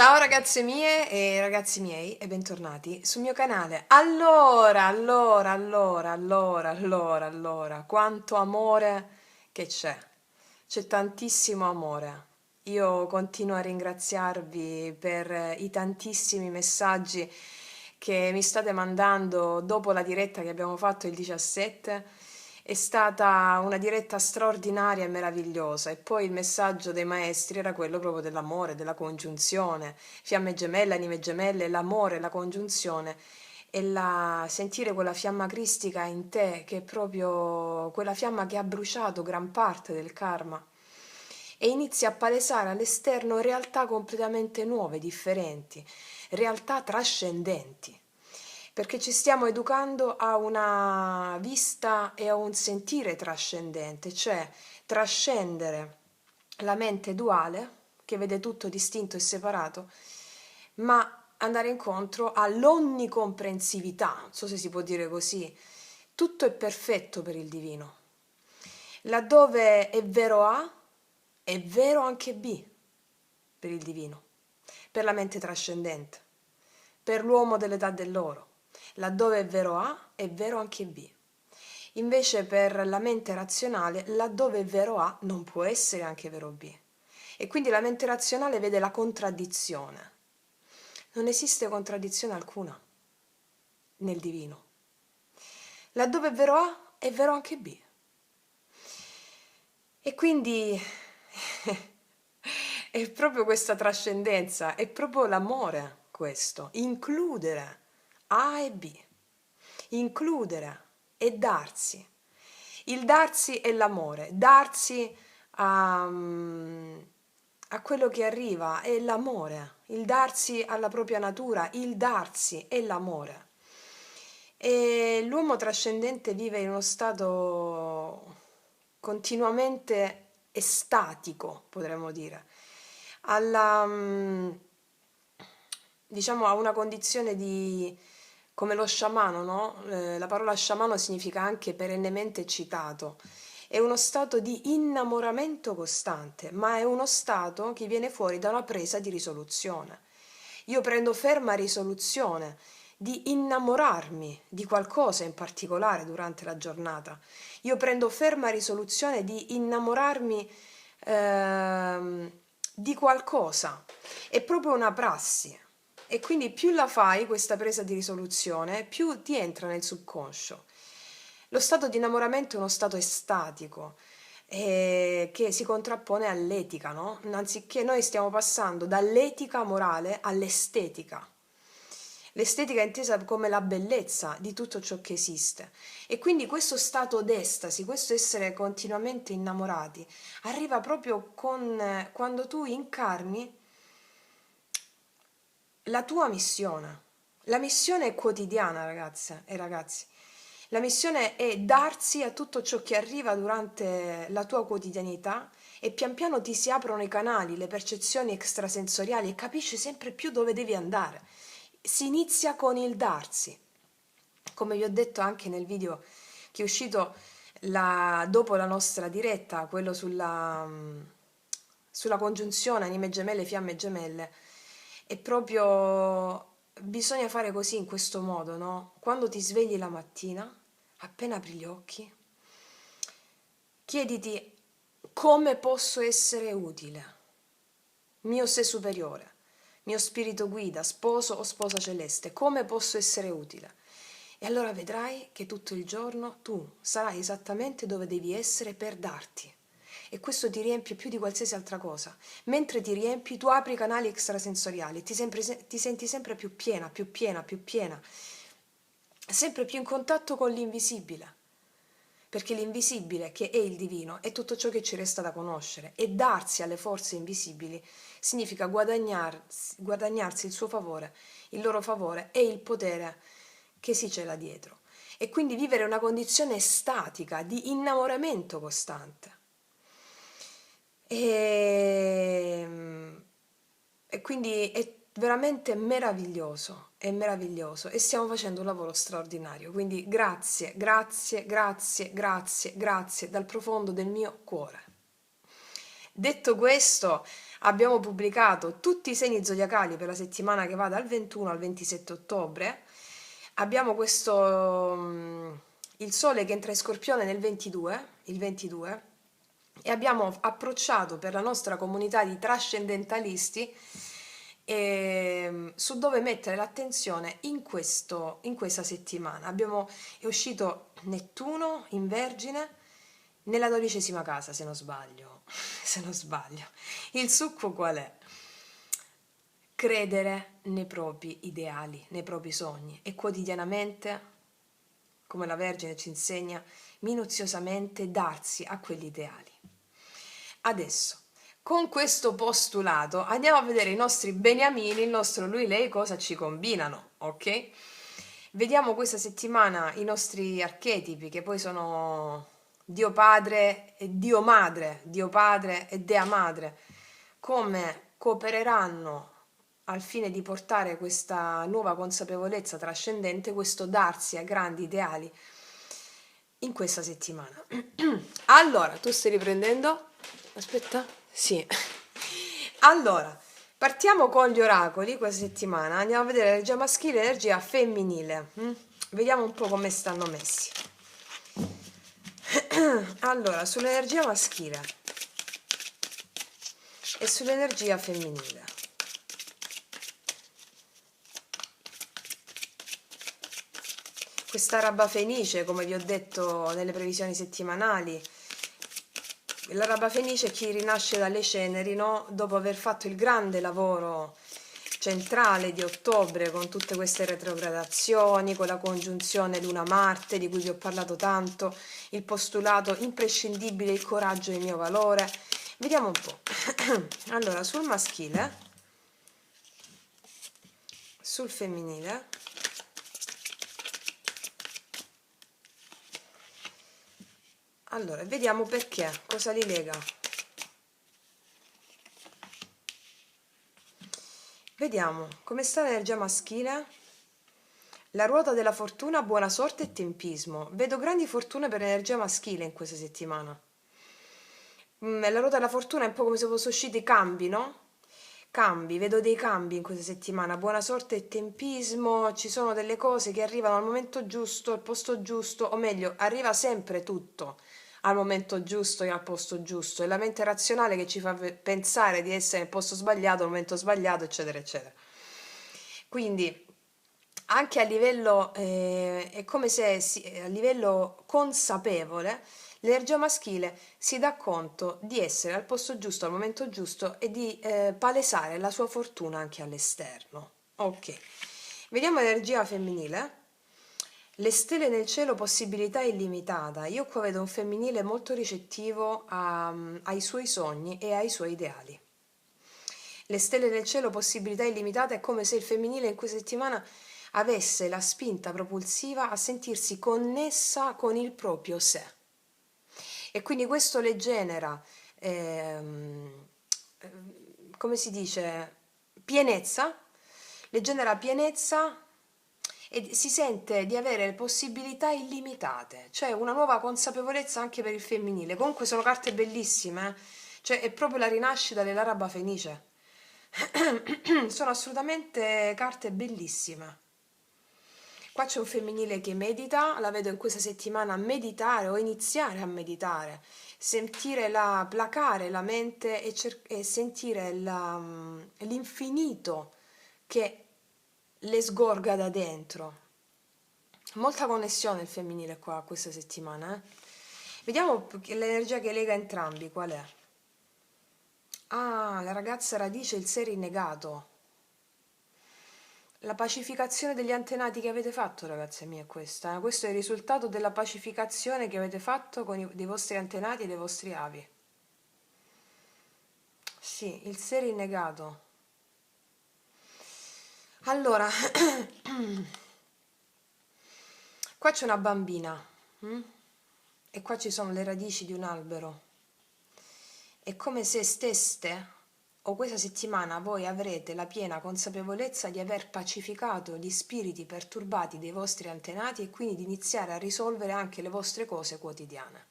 Ciao ragazze mie e ragazzi miei e bentornati sul mio canale. Quanto amore che c'è. C'è tantissimo amore. Io continuo a ringraziarvi per i tantissimi messaggi che mi state mandando dopo la diretta che abbiamo fatto il 17. È stata una diretta straordinaria e meravigliosa e poi il messaggio dei maestri era quello proprio dell'amore, della congiunzione, fiamme gemelle, anime gemelle, l'amore, la congiunzione e sentire quella fiamma cristica in te che è proprio quella fiamma che ha bruciato gran parte del karma e inizia a palesare all'esterno realtà completamente nuove, differenti, realtà trascendenti perché ci stiamo educando a una vista e a un sentire trascendente, cioè trascendere la mente duale, che vede tutto distinto e separato, ma andare incontro all'onnicomprensività, non so se si può dire così, tutto è perfetto per il divino. Laddove è vero A, è vero anche B per il divino, per la mente trascendente, per l'uomo dell'età dell'oro. Laddove è vero A, è vero anche B. Invece per la mente razionale, laddove è vero A, non può essere anche vero B. E quindi la mente razionale vede la contraddizione. Non esiste contraddizione alcuna nel divino. Laddove è vero A, è vero anche B. E quindi è proprio questa trascendenza, è proprio l'amore questo, includere A e B, includere e darsi. Il darsi è l'amore, darsi a quello che arriva è l'amore, il darsi alla propria natura, il darsi è l'amore. E l'uomo trascendente vive in uno stato continuamente estatico, potremmo dire, alla, diciamo, a una condizione di, come lo sciamano, no? La parola sciamano significa anche perennemente eccitato. È uno stato di innamoramento costante, ma è uno stato che viene fuori da una presa di risoluzione. Io prendo ferma risoluzione di innamorarmi di qualcosa in particolare durante la giornata. Io prendo ferma risoluzione di innamorarmi di qualcosa. È proprio una prassi. E quindi più la fai questa presa di risoluzione, più ti entra nel subconscio. Lo stato di innamoramento è uno stato estatico che si contrappone all'etica, no? Anziché noi stiamo passando dall'etica morale all'estetica. L'estetica è intesa come la bellezza di tutto ciò che esiste. E quindi questo stato d'estasi, questo essere continuamente innamorati, arriva proprio quando tu incarni la tua missione. La missione è quotidiana, ragazze e ragazzi. La missione è darsi a tutto ciò che arriva durante la tua quotidianità e pian piano ti si aprono i canali, le percezioni extrasensoriali e capisci sempre più dove devi andare. Si inizia con il darsi. Come vi ho detto anche nel video che è uscito dopo la nostra diretta, quello sulla congiunzione anime gemelle, fiamme gemelle, è proprio bisogna fare così in questo modo, no? Quando ti svegli la mattina, appena apri gli occhi, chiediti come posso essere utile, mio sé superiore, mio spirito guida, sposo o sposa celeste, come posso essere utile? E allora vedrai che tutto il giorno tu sarai esattamente dove devi essere per darti. E questo ti riempie più di qualsiasi altra cosa. Mentre ti riempi, tu apri i canali extrasensoriali, ti senti sempre più piena, più piena, più piena, sempre più in contatto con l'invisibile. Perché l'invisibile, che è il divino, è tutto ciò che ci resta da conoscere. E darsi alle forze invisibili significa guadagnarsi il suo favore, il loro favore e il potere che si cela dietro. E quindi vivere una condizione statica di innamoramento costante. E quindi è veramente meraviglioso, è meraviglioso e stiamo facendo un lavoro straordinario. Quindi grazie, grazie, grazie, grazie, grazie dal profondo del mio cuore. Detto questo, abbiamo pubblicato tutti i segni zodiacali per la settimana che va dal 21 al 27 ottobre. Abbiamo il Sole che entra in Scorpione nel 22, il 22, e abbiamo approcciato per la nostra comunità di trascendentalisti su dove mettere l'attenzione in questa settimana. È uscito Nettuno in Vergine nella 12ª casa, se non sbaglio. Se non sbaglio. Il succo qual è? Credere nei propri ideali, nei propri sogni e quotidianamente, come la Vergine ci insegna, minuziosamente darsi a quegli ideali. Adesso, con questo postulato, andiamo a vedere i nostri beniamini, il nostro lui-lei, cosa ci combinano, ok? Vediamo questa settimana i nostri archetipi, che poi sono Dio Padre e Dio Madre, Dio Padre e Dea Madre, come coopereranno al fine di portare questa nuova consapevolezza trascendente, questo darsi a grandi ideali in questa settimana. Allora, tu stai riprendendo? Aspetta, sì. Allora, partiamo con gli oracoli questa settimana. Andiamo a vedere l'energia maschile e l'energia femminile. Vediamo un po' come stanno messi. Allora, sull'energia maschile e sull'energia femminile. Questa araba fenice, come vi ho detto nelle previsioni settimanali, l'araba fenice è chi rinasce dalle ceneri, no? Dopo aver fatto il grande lavoro centrale di ottobre con tutte queste retrogradazioni, con la congiunzione Luna-Marte di cui vi ho parlato tanto, il postulato imprescindibile, il coraggio è il mio valore. Vediamo un po'. Allora, sul maschile, sul femminile, allora, vediamo perché, cosa li lega. Vediamo come sta l'energia maschile. La ruota della fortuna, buona sorte e tempismo. Vedo grandi fortune per l'energia maschile in questa settimana. La ruota della fortuna è un po' come se fossero usciti cambi, no? Cambi, vedo dei cambi in questa settimana. Buona sorte e tempismo. Ci sono delle cose che arrivano al momento giusto, al posto giusto, o meglio, arriva sempre tutto al momento giusto e al posto giusto. È la mente razionale che ci fa pensare di essere nel posto sbagliato, al momento sbagliato, eccetera, eccetera. Quindi anche a livello, è come se a livello consapevole, l'energia maschile si dà conto di essere al posto giusto, al momento giusto e di palesare la sua fortuna anche all'esterno. Ok, vediamo l'energia femminile. Le stelle nel cielo, possibilità illimitata. Io qua vedo un femminile molto ricettivo ai suoi sogni e ai suoi ideali. Le stelle nel cielo, possibilità illimitata, è come se il femminile in questa settimana avesse la spinta propulsiva a sentirsi connessa con il proprio sé. E quindi questo le genera, come si dice, pienezza, le genera pienezza e si sente di avere possibilità illimitate, cioè una nuova consapevolezza anche per il femminile. Comunque sono carte bellissime, cioè è proprio la rinascita dell'araba fenice. Sono assolutamente carte bellissime. Qua c'è un femminile che medita, la vedo in questa settimana meditare o iniziare a meditare, placare la mente e sentire l'infinito che le sgorga da dentro. Molta connessione il femminile qua questa settimana. Vediamo l'energia che lega entrambi, qual è? Ah, la ragazza radice, il sé rinnegato. La pacificazione degli antenati che avete fatto, ragazze mie, è questa. Questo è il risultato della pacificazione che avete fatto con dei vostri antenati e dei vostri avi. Sì, il sé rinnegato. Allora, qua c'è una bambina e qua ci sono le radici di un albero. È come se steste, o questa settimana voi avrete la piena consapevolezza di aver pacificato gli spiriti perturbati dei vostri antenati e quindi di iniziare a risolvere anche le vostre cose quotidiane.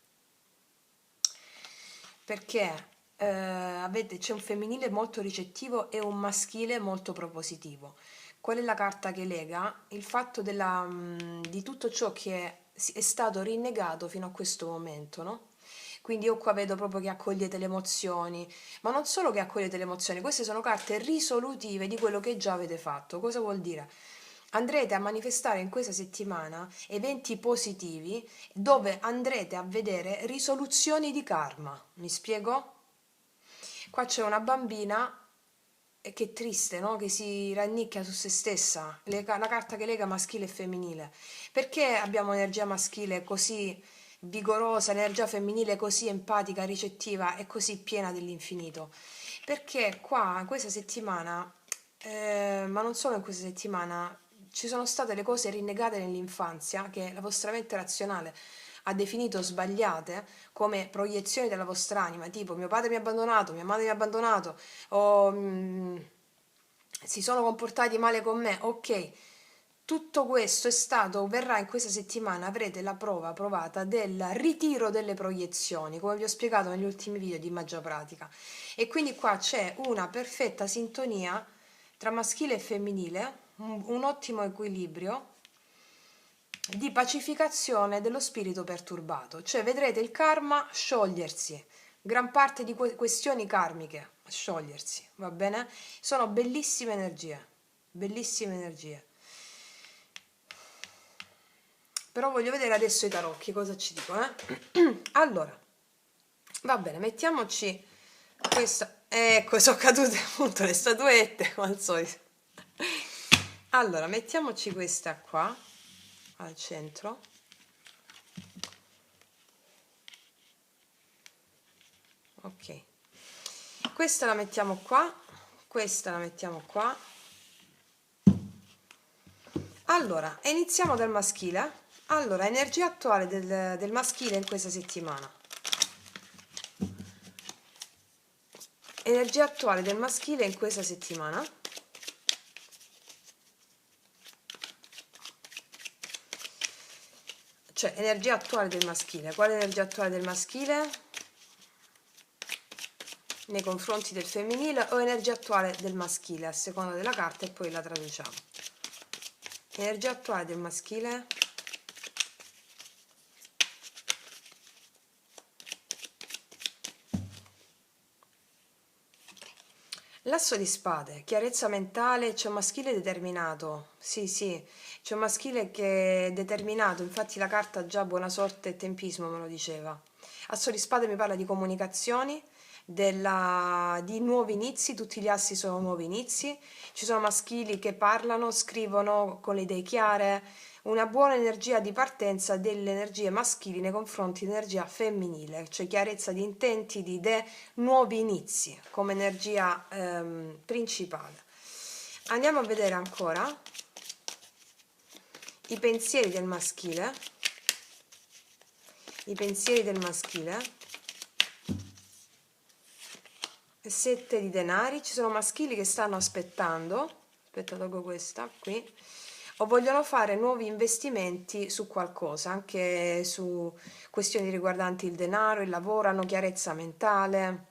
Perché c'è un femminile molto ricettivo e un maschile molto propositivo. Qual è la carta che lega? Il fatto di tutto ciò che è stato rinnegato fino a questo momento, no? Quindi io qua vedo proprio che accogliete le emozioni, ma non solo che accogliete le emozioni, queste sono carte risolutive di quello che già avete fatto. Cosa vuol dire? Andrete a manifestare in questa settimana eventi positivi dove andrete a vedere risoluzioni di karma. Mi spiego? Qua c'è una bambina che è triste, no? Che si rannicchia su se stessa, la carta che lega maschile e femminile. Perché abbiamo energia maschile così vigorosa, energia femminile così empatica, ricettiva e così piena dell'infinito? Perché qua, in questa settimana, ma non solo in questa settimana, ci sono state le cose rinnegate nell'infanzia che la vostra mente razionale ha definito sbagliate come proiezioni della vostra anima, tipo mio padre mi ha abbandonato, mia madre mi ha abbandonato, o si sono comportati male con me, ok. Tutto questo è stato, verrà in questa settimana, avrete la prova provata del ritiro delle proiezioni, come vi ho spiegato negli ultimi video di Magia Pratica. E quindi qua c'è una perfetta sintonia tra maschile e femminile, un ottimo equilibrio di pacificazione dello spirito perturbato, cioè vedrete il karma sciogliersi, gran parte di questioni karmiche sciogliersi, va bene? Sono bellissime energie, bellissime energie. Però voglio vedere adesso i tarocchi cosa ci dicono, eh? Allora, va bene, mettiamoci questa, ecco, sono cadute appunto le statuette come al solito. Allora, mettiamoci questa qua al centro. Ok, questa la mettiamo qua, questa la mettiamo qua. Allora, iniziamo dal maschile. Allora, energia attuale del maschile in questa settimana. Energia attuale del maschile in questa settimana. Cioè, energia attuale del maschile. Qual è l'energia attuale del maschile nei confronti del femminile o energia attuale del maschile, a seconda della carta, e poi la traduciamo. Energia attuale del maschile. L'asso di spade, chiarezza mentale, c'è un maschile determinato, sì, c'è un maschile che è determinato, infatti la carta già buona sorte e tempismo me lo diceva. Asso di spade mi parla di comunicazioni, di nuovi inizi, tutti gli assi sono nuovi inizi, ci sono maschili che parlano, scrivono con le idee chiare, una buona energia di partenza delle energie maschili nei confronti dell'energia femminile, cioè chiarezza di intenti, di idee, nuovi inizi come energia principale. Andiamo a vedere ancora i pensieri del maschile. I pensieri del maschile. 7 di denari. Ci sono maschili che stanno aspettando. Aspetta, tolgo questa qui. O vogliono fare nuovi investimenti su qualcosa, anche su questioni riguardanti il denaro, il lavoro, hanno chiarezza mentale.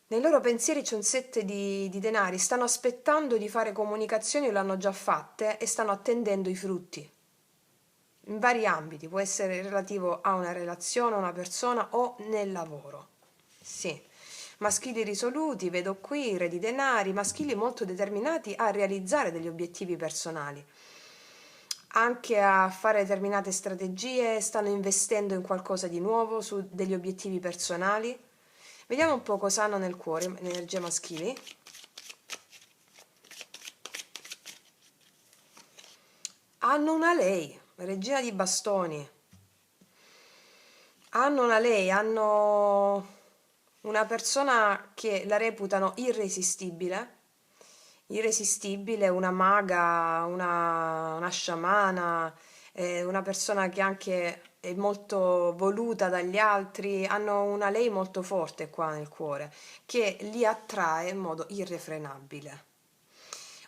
Nei loro pensieri c'è un 7 di denari, stanno aspettando di fare comunicazioni o l'hanno già fatte e stanno attendendo i frutti. In vari ambiti, può essere relativo a una relazione, a una persona o nel lavoro. Sì. Maschili risoluti, vedo qui, re di denari, maschili molto determinati a realizzare degli obiettivi personali, anche a fare determinate strategie, stanno investendo in qualcosa di nuovo, su degli obiettivi personali. Vediamo un po' cosa hanno nel cuore, le energie maschili. Hanno una lei, regina di bastoni. Hanno una lei, hanno una persona che la reputano irresistibile, una maga, una sciamana, una persona che anche è molto voluta dagli altri, hanno una lei molto forte qua nel cuore, che li attrae in modo irrefrenabile.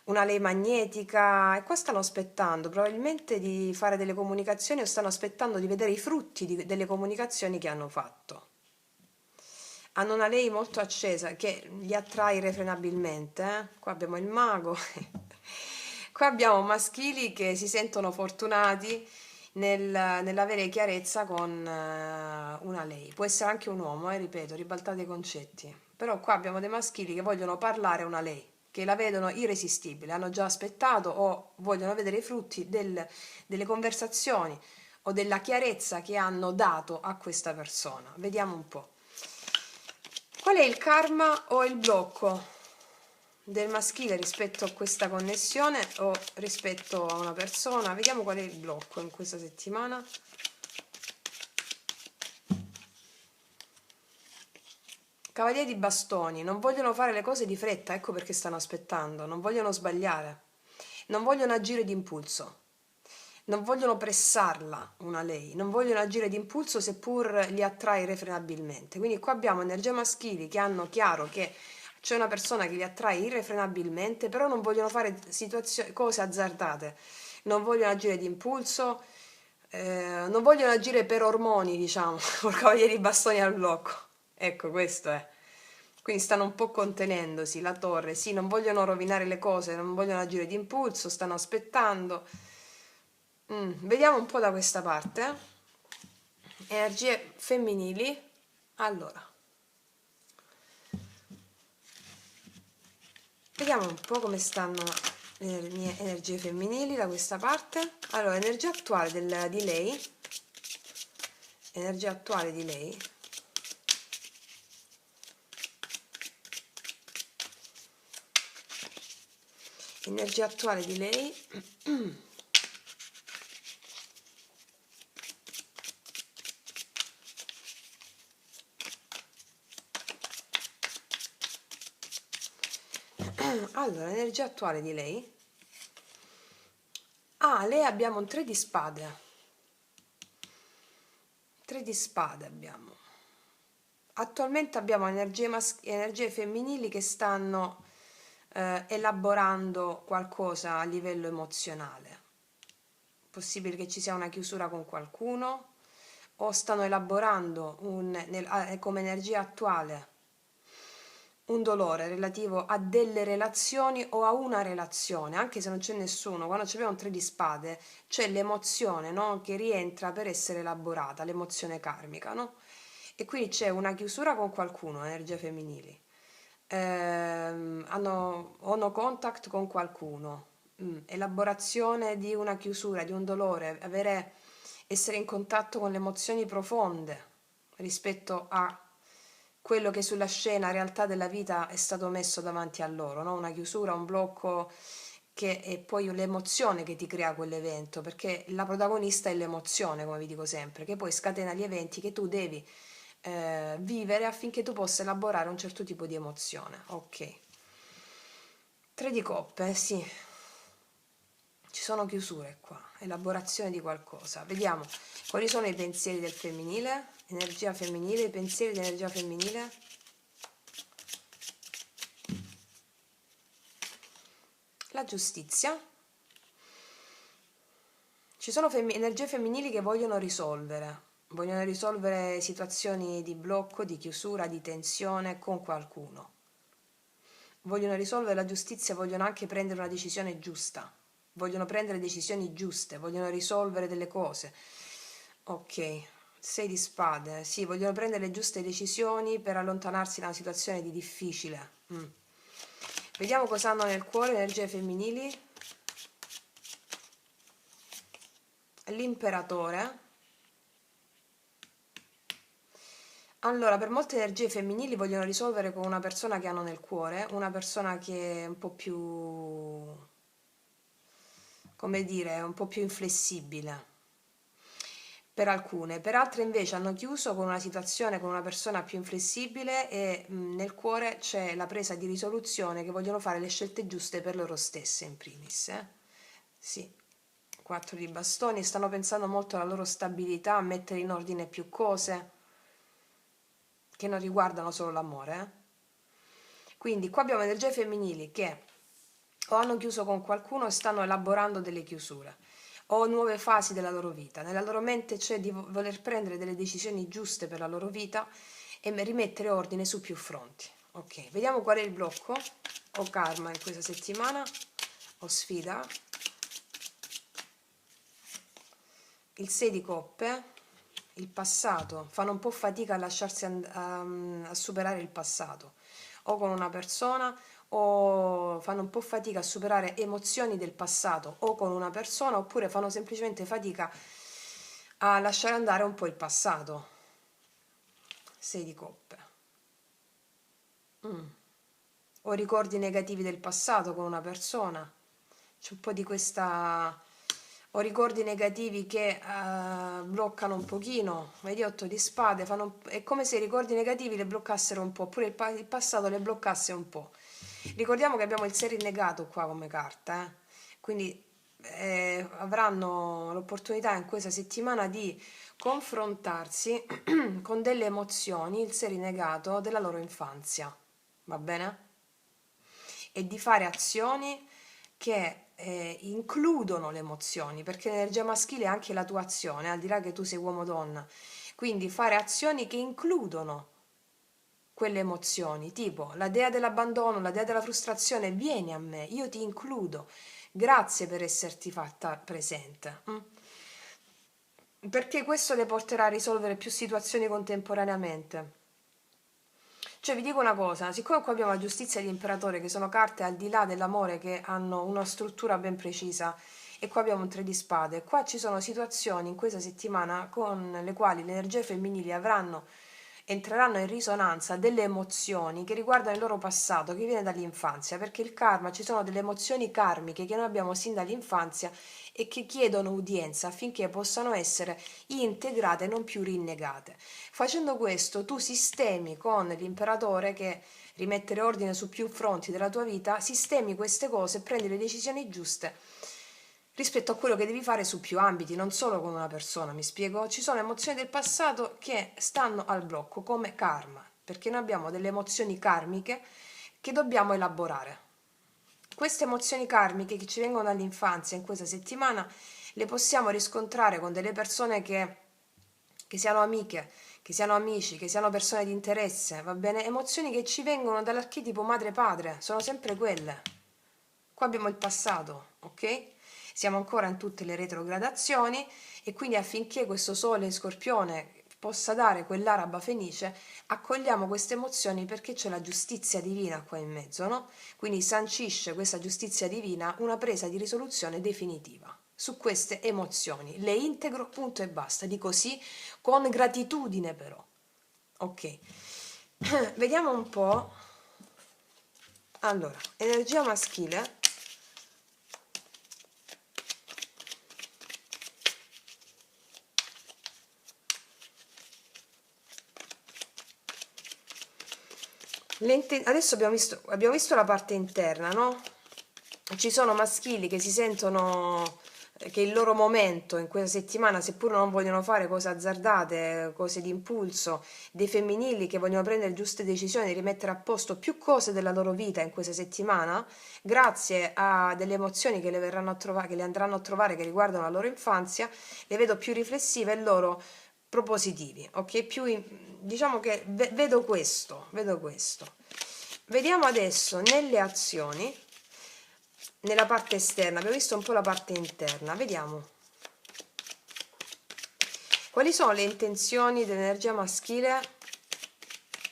Una lei magnetica, e qua stanno aspettando probabilmente di fare delle comunicazioni o stanno aspettando di vedere i frutti delle comunicazioni che hanno fatto. hanno una lei molto accesa che li attrae irrefrenabilmente. Qua abbiamo il mago, qua abbiamo maschili che si sentono fortunati nell'avere chiarezza con una lei. Può essere anche un uomo, ripeto, ribaltate i concetti. Però qua abbiamo dei maschili che vogliono parlare a una lei, che la vedono irresistibile, hanno già aspettato o vogliono vedere i frutti delle conversazioni o della chiarezza che hanno dato a questa persona. Vediamo un po'. Qual è il karma o il blocco del maschile rispetto a questa connessione o rispetto a una persona? Vediamo qual è il blocco in questa settimana. Cavaliere di bastoni, non vogliono fare le cose di fretta, ecco perché stanno aspettando, non vogliono sbagliare, non vogliono agire d'impulso, non vogliono pressarla una lei, non vogliono agire d'impulso seppur li attrae irrefrenabilmente. Quindi qua abbiamo energie maschili che hanno chiaro che c'è una persona che li attrae irrefrenabilmente, però non vogliono fare cose azzardate, non vogliono agire d'impulso, non vogliono agire per ormoni, diciamo, col cavaliere di bastoni al blocco. Ecco, questo è. Quindi stanno un po' contenendosi, la torre, sì, non vogliono rovinare le cose, non vogliono agire d'impulso, stanno aspettando. Vediamo un po' da questa parte. Energie femminili. Allora, vediamo un po' come stanno le mie energie femminili da questa parte. Allora, energia attuale di lei. Energia attuale di lei. Energia attuale di lei. Allora, l'energia attuale di lei. Lei abbiamo un 3 di spade. 3 di spade abbiamo. Attualmente abbiamo energie femminili che stanno elaborando qualcosa a livello emozionale. Possibile che ci sia una chiusura con qualcuno o stanno elaborando come energia attuale un dolore relativo a delle relazioni o a una relazione, anche se non c'è nessuno. Quando abbiamo un 3 di spade c'è l'emozione, no? Che rientra per essere elaborata, l'emozione karmica, no? E quindi c'è una chiusura con qualcuno, energie femminili, hanno contact con qualcuno, elaborazione di una chiusura, di un dolore, essere in contatto con le emozioni profonde rispetto a quello che sulla scena realtà della vita è stato messo davanti a loro, no? Una chiusura, un blocco che è poi l'emozione che ti crea quell'evento, perché la protagonista è l'emozione, come vi dico sempre, che poi scatena gli eventi che tu devi vivere affinché tu possa elaborare un certo tipo di emozione. Ok. 3 di coppe, sì. Ci sono chiusure qua, elaborazione di qualcosa. Vediamo quali sono i pensieri del femminile, energia femminile, i pensieri di energia femminile. La giustizia. Ci sono energie femminili che vogliono risolvere situazioni di blocco, di chiusura, di tensione con qualcuno. Vogliono risolvere la giustizia, vogliono anche prendere una decisione giusta, vogliono prendere decisioni giuste, vogliono risolvere delle cose. Ok, 6 di spade, sì, vogliono prendere le giuste decisioni per allontanarsi da una situazione di difficile. Vediamo cosa hanno nel cuore energie femminili. L'imperatore. Allora, per molte energie femminili vogliono risolvere con una persona che hanno nel cuore, una persona che è un po' più, come dire, un po' più inflessibile per alcune, per altre invece hanno chiuso con una situazione con una persona più inflessibile e nel cuore c'è la presa di risoluzione che vogliono fare le scelte giuste per loro stesse in primis. Sì, 4 di bastoni, stanno pensando molto alla loro stabilità, a mettere in ordine più cose che non riguardano solo l'amore. Quindi qua abbiamo energie femminili che o hanno chiuso con qualcuno e stanno elaborando delle chiusure o nuove fasi della loro vita. Nella loro mente c'è di voler prendere delle decisioni giuste per la loro vita e rimettere ordine su più fronti. Ok, vediamo qual è il blocco o karma in questa settimana o sfida. Il 6 di coppe, il passato, fanno un po' fatica a lasciarsi a superare il passato, o con una persona, o fanno un po' fatica a superare emozioni del passato o con una persona, oppure fanno semplicemente fatica a lasciare andare un po' il passato. 6 di coppe. O ricordi negativi del passato con una persona. C'è un po' di questa, o ricordi negativi che bloccano un pochino. Vedi, 8 di spade, è come se i ricordi negativi le bloccassero un po', oppure il passato le bloccasse un po'. Ricordiamo che abbiamo il 6 rinnegato qua come carta, quindi avranno l'opportunità in questa settimana di confrontarsi con delle emozioni, il 6 rinnegato della loro infanzia, va bene? E di fare azioni che includono le emozioni, perché l'energia maschile è anche la tua azione, al di là che tu sei uomo o donna. Quindi fare azioni che includono quelle emozioni, tipo la dea dell'abbandono, la dea della frustrazione, vieni a me, io ti includo, grazie per esserti fatta presente. Perché questo le porterà a risolvere più situazioni contemporaneamente. Cioè vi dico una cosa, siccome qua abbiamo la giustizia e l'imperatore che sono carte al di là dell'amore che hanno una struttura ben precisa e qua abbiamo un 3 di spade, qua ci sono situazioni in questa settimana con le quali le energie femminili entreranno in risonanza delle emozioni che riguardano il loro passato, che viene dall'infanzia, perché il karma, ci sono delle emozioni karmiche che noi abbiamo sin dall'infanzia e che chiedono udienza affinché possano essere integrate e non più rinnegate. Facendo questo tu sistemi con l'imperatore, che rimettere ordine su più fronti della tua vita, sistemi queste cose e prendi le decisioni giuste rispetto a quello che devi fare su più ambiti, non solo con una persona, mi spiego? Ci sono emozioni del passato che stanno al blocco come karma, perché noi abbiamo delle emozioni karmiche che dobbiamo elaborare. Queste emozioni karmiche che ci vengono dall'infanzia in questa settimana le possiamo riscontrare con delle persone che siano amiche, che siano amici, che siano persone di interesse, va bene? Emozioni che ci vengono dall'archetipo madre-padre, sono sempre quelle. Qua abbiamo il passato, ok? Siamo ancora in tutte le retrogradazioni e quindi affinché questo sole in Scorpione possa dare quell'araba fenice, accogliamo queste emozioni perché c'è la giustizia divina qua in mezzo, no? Quindi sancisce questa giustizia divina una presa di risoluzione definitiva su queste emozioni. Le integro, punto e basta. Dico sì con gratitudine però. Ok. Vediamo un po'. Allora, energia maschile. Adesso abbiamo visto la parte interna, no? Ci sono maschili che si sentono che il loro momento in questa settimana, seppur non vogliono fare cose azzardate, cose di impulso, dei femminili che vogliono prendere giuste decisioni, rimettere a posto più cose della loro vita in questa settimana, grazie a delle emozioni che le verranno a trovare, che le andranno a trovare, che riguardano la loro infanzia, le vedo più riflessive e loro propositivi, ok? Diciamo che vedo questo, vedo questo. Vediamo adesso nelle azioni, nella parte esterna, abbiamo visto un po' la parte interna, vediamo quali sono le intenzioni dell'energia maschile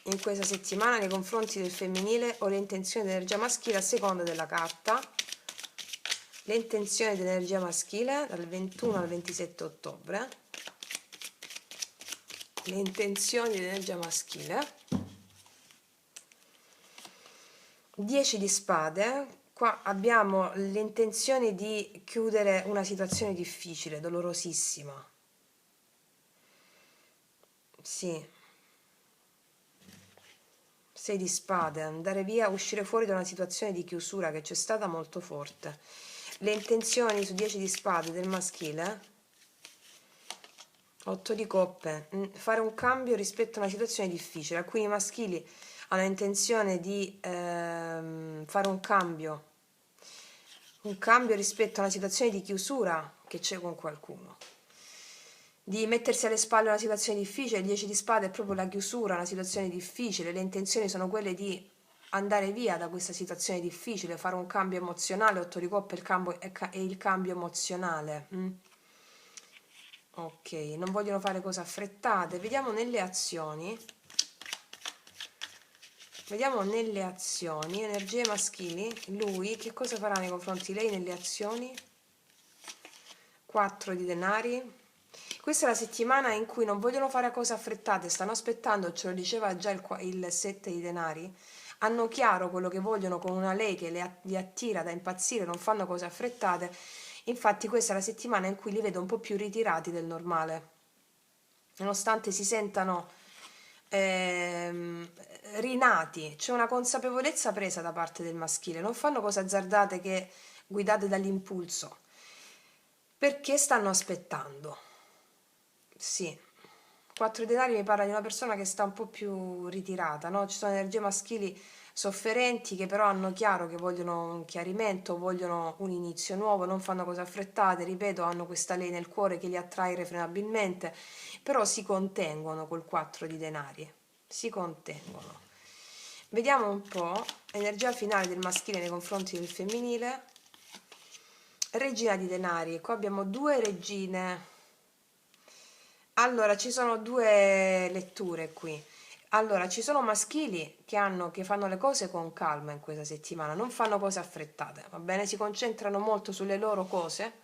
in questa settimana nei confronti del femminile, o le intenzioni dell'energia maschile a seconda della carta. Le intenzioni dell'energia maschile dal 21 al 27 ottobre. Le intenzioni dell'energia maschile. 10 di spade. Qua abbiamo l'intenzione di chiudere una situazione difficile, dolorosissima. Sì. 6 di spade, andare via, uscire fuori da una situazione di chiusura che c'è stata molto forte. Le intenzioni su 10 di spade del maschile. 8 di coppe, fare un cambio rispetto a una situazione difficile. Alcuni maschili hanno intenzione di fare un cambio rispetto a una situazione di chiusura che c'è con qualcuno. di mettersi alle spalle una situazione difficile. Il 10 di spade è proprio la chiusura, una situazione difficile, le intenzioni sono quelle di andare via da questa situazione difficile, fare un cambio emozionale. 8 di coppe è il cambio emozionale. Ok, non vogliono fare cose affrettate. Vediamo nelle azioni. Vediamo nelle azioni, energie maschili, lui che cosa farà nei confronti di lei nelle azioni? 4 di denari. Questa è la settimana in cui non vogliono fare cose affrettate, stanno aspettando, ce lo diceva già il 7 di denari, hanno chiaro quello che vogliono con una lei che li attira da impazzire, non fanno cose affrettate. Infatti questa è la settimana in cui li vedo un po' più ritirati del normale, nonostante si sentano rinati, c'è una consapevolezza presa da parte del maschile, non fanno cose azzardate che guidate dall'impulso, perché stanno aspettando. Sì, 4 denari mi parla di una persona che sta un po' più ritirata, no? Ci sono energie maschili sofferenti che però hanno chiaro che vogliono un chiarimento, vogliono un inizio nuovo, non fanno cose affrettate, ripeto, hanno questa lei nel cuore che li attrae irrefrenabilmente, però si contengono col 4 di denari, si contengono. Vediamo un po' energia finale del maschile nei confronti del femminile. Regina di denari, qua abbiamo due regine. Allora, ci sono due letture qui. Allora, ci sono maschili che fanno le cose con calma in questa settimana, non fanno cose affrettate, va bene? Si concentrano molto sulle loro cose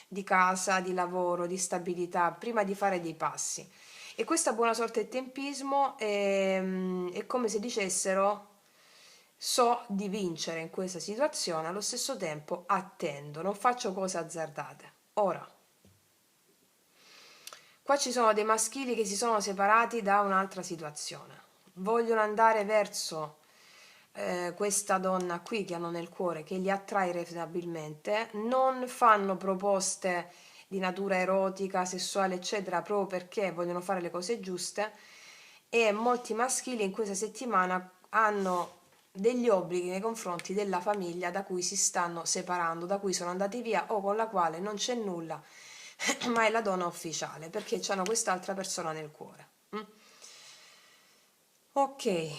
di casa, di lavoro, di stabilità, prima di fare dei passi. E questa buona sorte e tempismo è come se dicessero: so di vincere in questa situazione, allo stesso tempo attendo, non faccio cose azzardate. Ora, qua ci sono dei maschili che si sono separati da un'altra situazione, vogliono andare verso questa donna qui che hanno nel cuore, che li attrae irrefrenabilmente, non fanno proposte di natura erotica, sessuale, eccetera, proprio perché vogliono fare le cose giuste, e molti maschili in questa settimana hanno degli obblighi nei confronti della famiglia da cui si stanno separando, da cui sono andati via o con la quale non c'è nulla, ma è la donna ufficiale, perché c'hanno quest'altra persona nel cuore. Ok,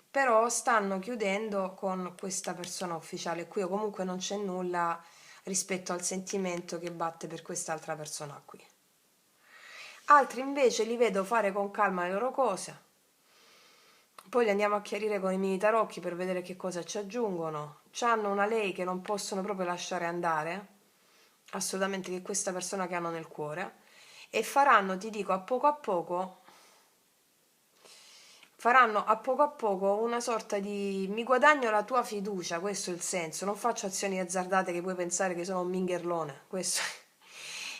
però stanno chiudendo con questa persona ufficiale qui, o comunque non c'è nulla rispetto al sentimento che batte per quest'altra persona qui. Altri invece li vedo fare con calma le loro cose, poi li andiamo a chiarire con i mini tarocchi per vedere che cosa ci aggiungono. C'hanno una lei che non possono proprio lasciare andare, assolutamente, che è questa persona che hanno nel cuore, e faranno, ti dico, faranno a poco una sorta di mi guadagno la tua fiducia, questo è il senso, non faccio azioni azzardate che puoi pensare che sono un mingherlone, questo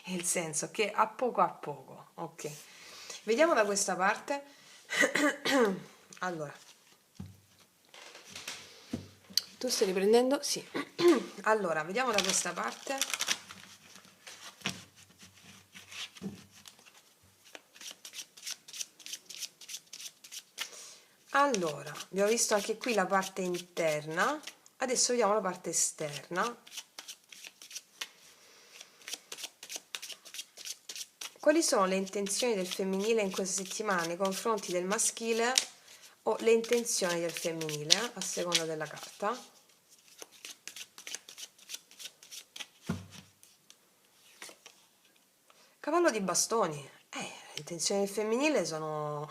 è il senso, che a poco, ok. Vediamo da questa parte. Allora, tu stai riprendendo? Sì. Allora, vediamo da questa parte. Allora, abbiamo visto anche qui la parte interna, adesso vediamo la parte esterna. Quali sono le intenzioni del femminile in questa settimana nei confronti del maschile, o le intenzioni del femminile, a seconda della carta? Cavallo di bastoni. Le intenzioni del femminile sono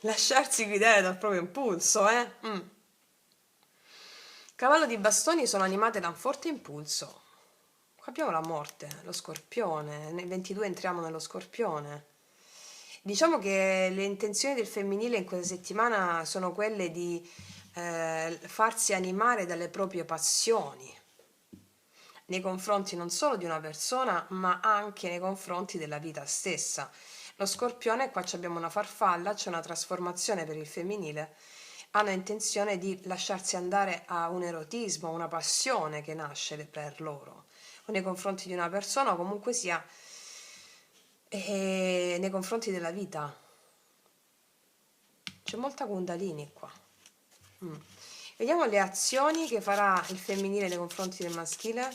lasciarsi guidare dal proprio impulso, Cavallo di bastoni sono animate da un forte impulso. Qua abbiamo la morte, lo scorpione, nel 22 entriamo nello scorpione. Diciamo che le intenzioni del femminile in questa settimana sono quelle di farsi animare dalle proprie passioni, nei confronti non solo di una persona, ma anche nei confronti della vita stessa. Lo scorpione, qua abbiamo una farfalla, c'è una trasformazione per il femminile, hanno intenzione di lasciarsi andare a un erotismo, una passione che nasce per loro, o nei confronti di una persona, o comunque sia nei confronti della vita. C'è molta Kundalini qua. Vediamo le azioni che farà il femminile nei confronti del maschile.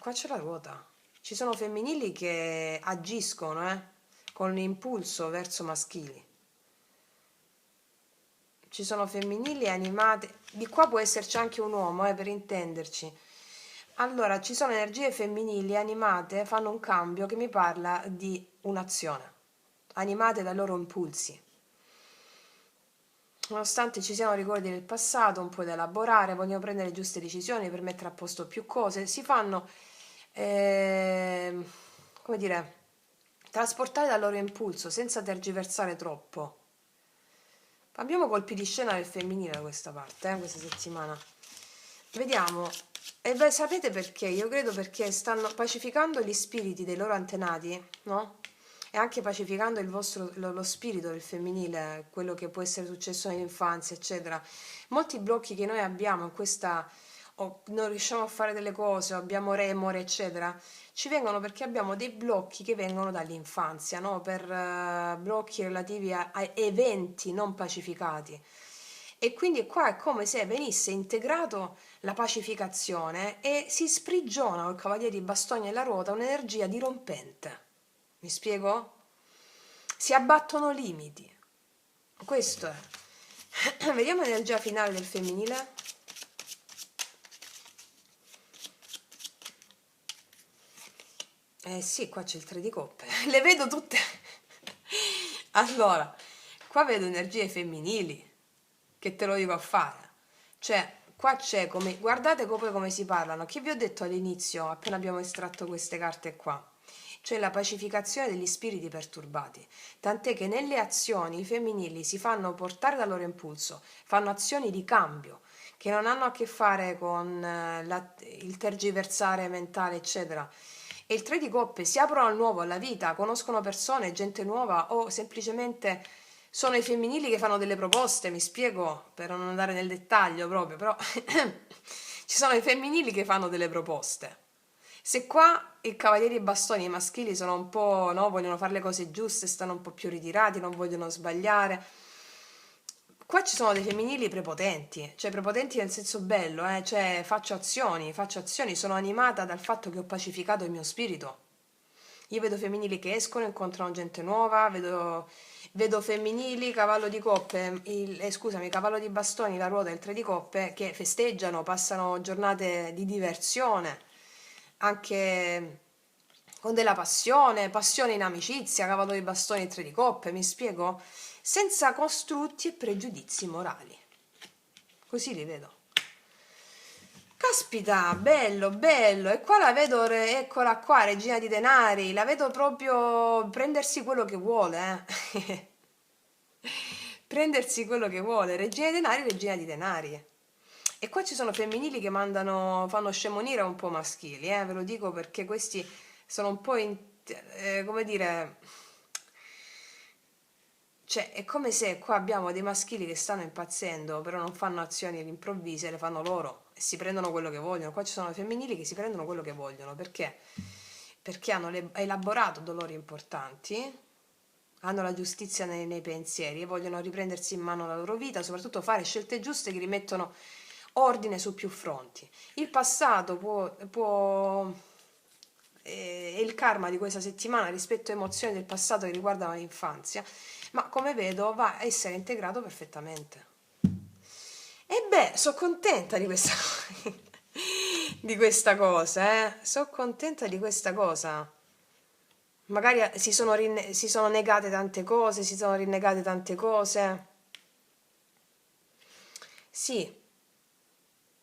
qua c'è la ruota. Ci sono femminili che agiscono, con l'impulso verso maschili. Ci sono femminili animate. Di qua può esserci anche un uomo, per intenderci. Allora, ci sono energie femminili animate, fanno un cambio che mi parla di un'azione, animate dai loro impulsi. Nonostante ci siano ricordi del passato, un po' da elaborare, vogliono prendere le giuste decisioni per mettere a posto più cose, si fanno, come dire, trasportare dal loro impulso senza tergiversare troppo. Abbiamo colpi di scena del femminile da questa parte, questa settimana. Vediamo. E beh, sapete perché? Io credo perché stanno pacificando gli spiriti dei loro antenati, no? E anche pacificando lo spirito del femminile, quello che può essere successo nell'infanzia, eccetera. Molti blocchi che noi abbiamo in questa, o non riusciamo a fare delle cose, o abbiamo remore, eccetera, ci vengono perché abbiamo dei blocchi che vengono dall'infanzia, no? Per blocchi relativi a eventi non pacificati. E quindi qua è come se venisse integrato la pacificazione e si sprigiona col cavaliere di bastoni e la ruota un'energia dirompente. Mi spiego? Si abbattono limiti. Questo è. Vediamo l'energia finale del femminile. Eh sì, qua c'è il 3 di coppe. Le vedo tutte. Allora, qua vedo energie femminili, che te lo dico a fare. Cioè, qua c'è come... Guardate come si parlano. Che vi ho detto all'inizio, appena abbiamo estratto queste carte qua? Cioè la pacificazione degli spiriti perturbati. Tant'è che nelle azioni i femminili si fanno portare dal loro impulso, fanno azioni di cambio, che non hanno a che fare con il tergiversare mentale, eccetera. E il 3 di coppe si aprono al nuovo, alla vita, conoscono persone, gente nuova o semplicemente sono i femminili che fanno delle proposte, mi spiego per non andare nel dettaglio proprio, però ci sono i femminili che fanno delle proposte. Se qua i cavalieri e i bastoni, i maschili sono un po', no, vogliono fare le cose giuste, stanno un po' più ritirati, non vogliono sbagliare. Qua ci sono dei femminili prepotenti, cioè prepotenti nel senso bello, cioè faccio azioni, sono animata dal fatto che ho pacificato il mio spirito. Io vedo femminili che escono, incontrano gente nuova, vedo femminili, cavallo di coppe, scusami, cavallo di bastoni, la ruota e il 3 di coppe, che festeggiano, passano giornate di diversione, anche con della passione in amicizia, cavallo di bastoni e 3 di coppe, mi spiego? Senza costrutti e pregiudizi morali. Così li vedo. Caspita, bello, bello. E qua la vedo, eccola qua, regina di denari. La vedo proprio prendersi quello che vuole, Prendersi quello che vuole. Regina di denari. E qua ci sono femminili che fanno scemonire un po' maschili, ve lo dico perché questi sono un po', come dire, cioè è come se qua abbiamo dei maschili che stanno impazzendo, però non fanno azioni all'improvviso, le fanno loro e si prendono quello che vogliono. Qua ci sono femminili che si prendono quello che vogliono, perché? Perché hanno elaborato dolori importanti, hanno la giustizia nei pensieri e vogliono riprendersi in mano la loro vita, soprattutto fare scelte giuste che rimettono ordine su più fronti. Il passato è il karma di questa settimana rispetto a emozioni del passato che riguardano l'infanzia, ma come vedo va a essere integrato perfettamente. E beh, sono contenta di questa, di questa cosa, sono contenta di questa cosa. Magari si sono negate tante cose, si sono rinnegate tante cose. Sì,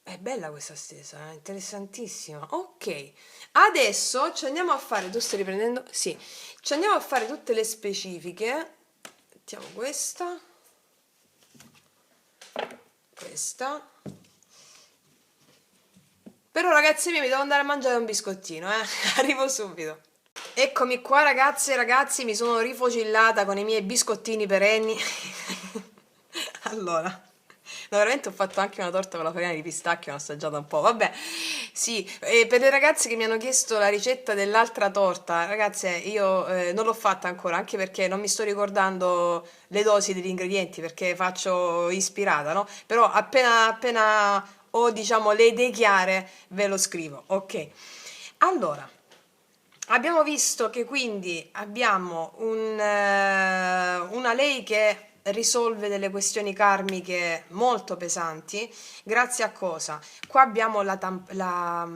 è bella questa stesa, è interessantissima. Ok, adesso ci andiamo a fare, tu stai riprendendo? Sì, ci andiamo a fare tutte le specifiche. Mettiamo questa. Però ragazzi miei, mi devo andare a mangiare un biscottino, arrivo subito. Eccomi qua ragazze e ragazzi, mi sono rifocillata con i miei biscottini perenni. Allora, no, veramente ho fatto anche una torta con la farina di pistacchio, l'ho assaggiata un po', vabbè. Sì, per le ragazze che mi hanno chiesto la ricetta dell'altra torta, ragazze, io non l'ho fatta ancora, anche perché non mi sto ricordando le dosi degli ingredienti, perché faccio ispirata, no? Però appena ho, diciamo, le idee chiare, ve lo scrivo, ok? Allora, abbiamo visto che quindi abbiamo una lei che risolve delle questioni karmiche molto pesanti, grazie a cosa? Qua abbiamo la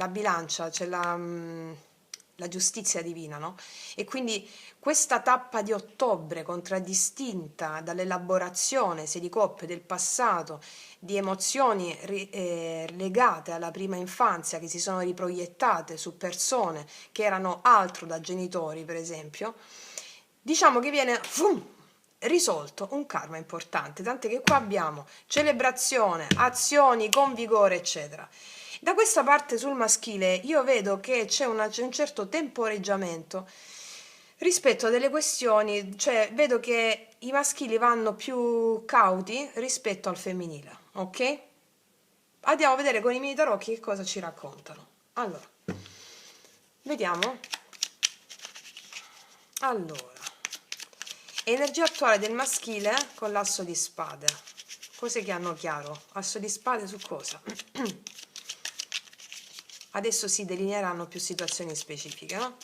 bilancia, cioè la giustizia divina, no? E quindi questa tappa di ottobre, contraddistinta dall'elaborazione sia di coppie del passato, di emozioni legate alla prima infanzia che si sono riproiettate su persone che erano altro da genitori, per esempio, diciamo che viene risolto un karma importante, tant'è che qua abbiamo celebrazione, azioni con vigore, eccetera. Da questa parte sul maschile io vedo che c'è un certo temporeggiamento rispetto a delle questioni, cioè vedo che i maschili vanno più cauti rispetto al femminile, ok? Andiamo a vedere con i miei tarocchi che cosa ci raccontano. Allora, vediamo. Allora, energia attuale del maschile con l'asso di spade. Cose che hanno chiaro? Asso di spade su cosa? Adesso si delineeranno più situazioni specifiche, no?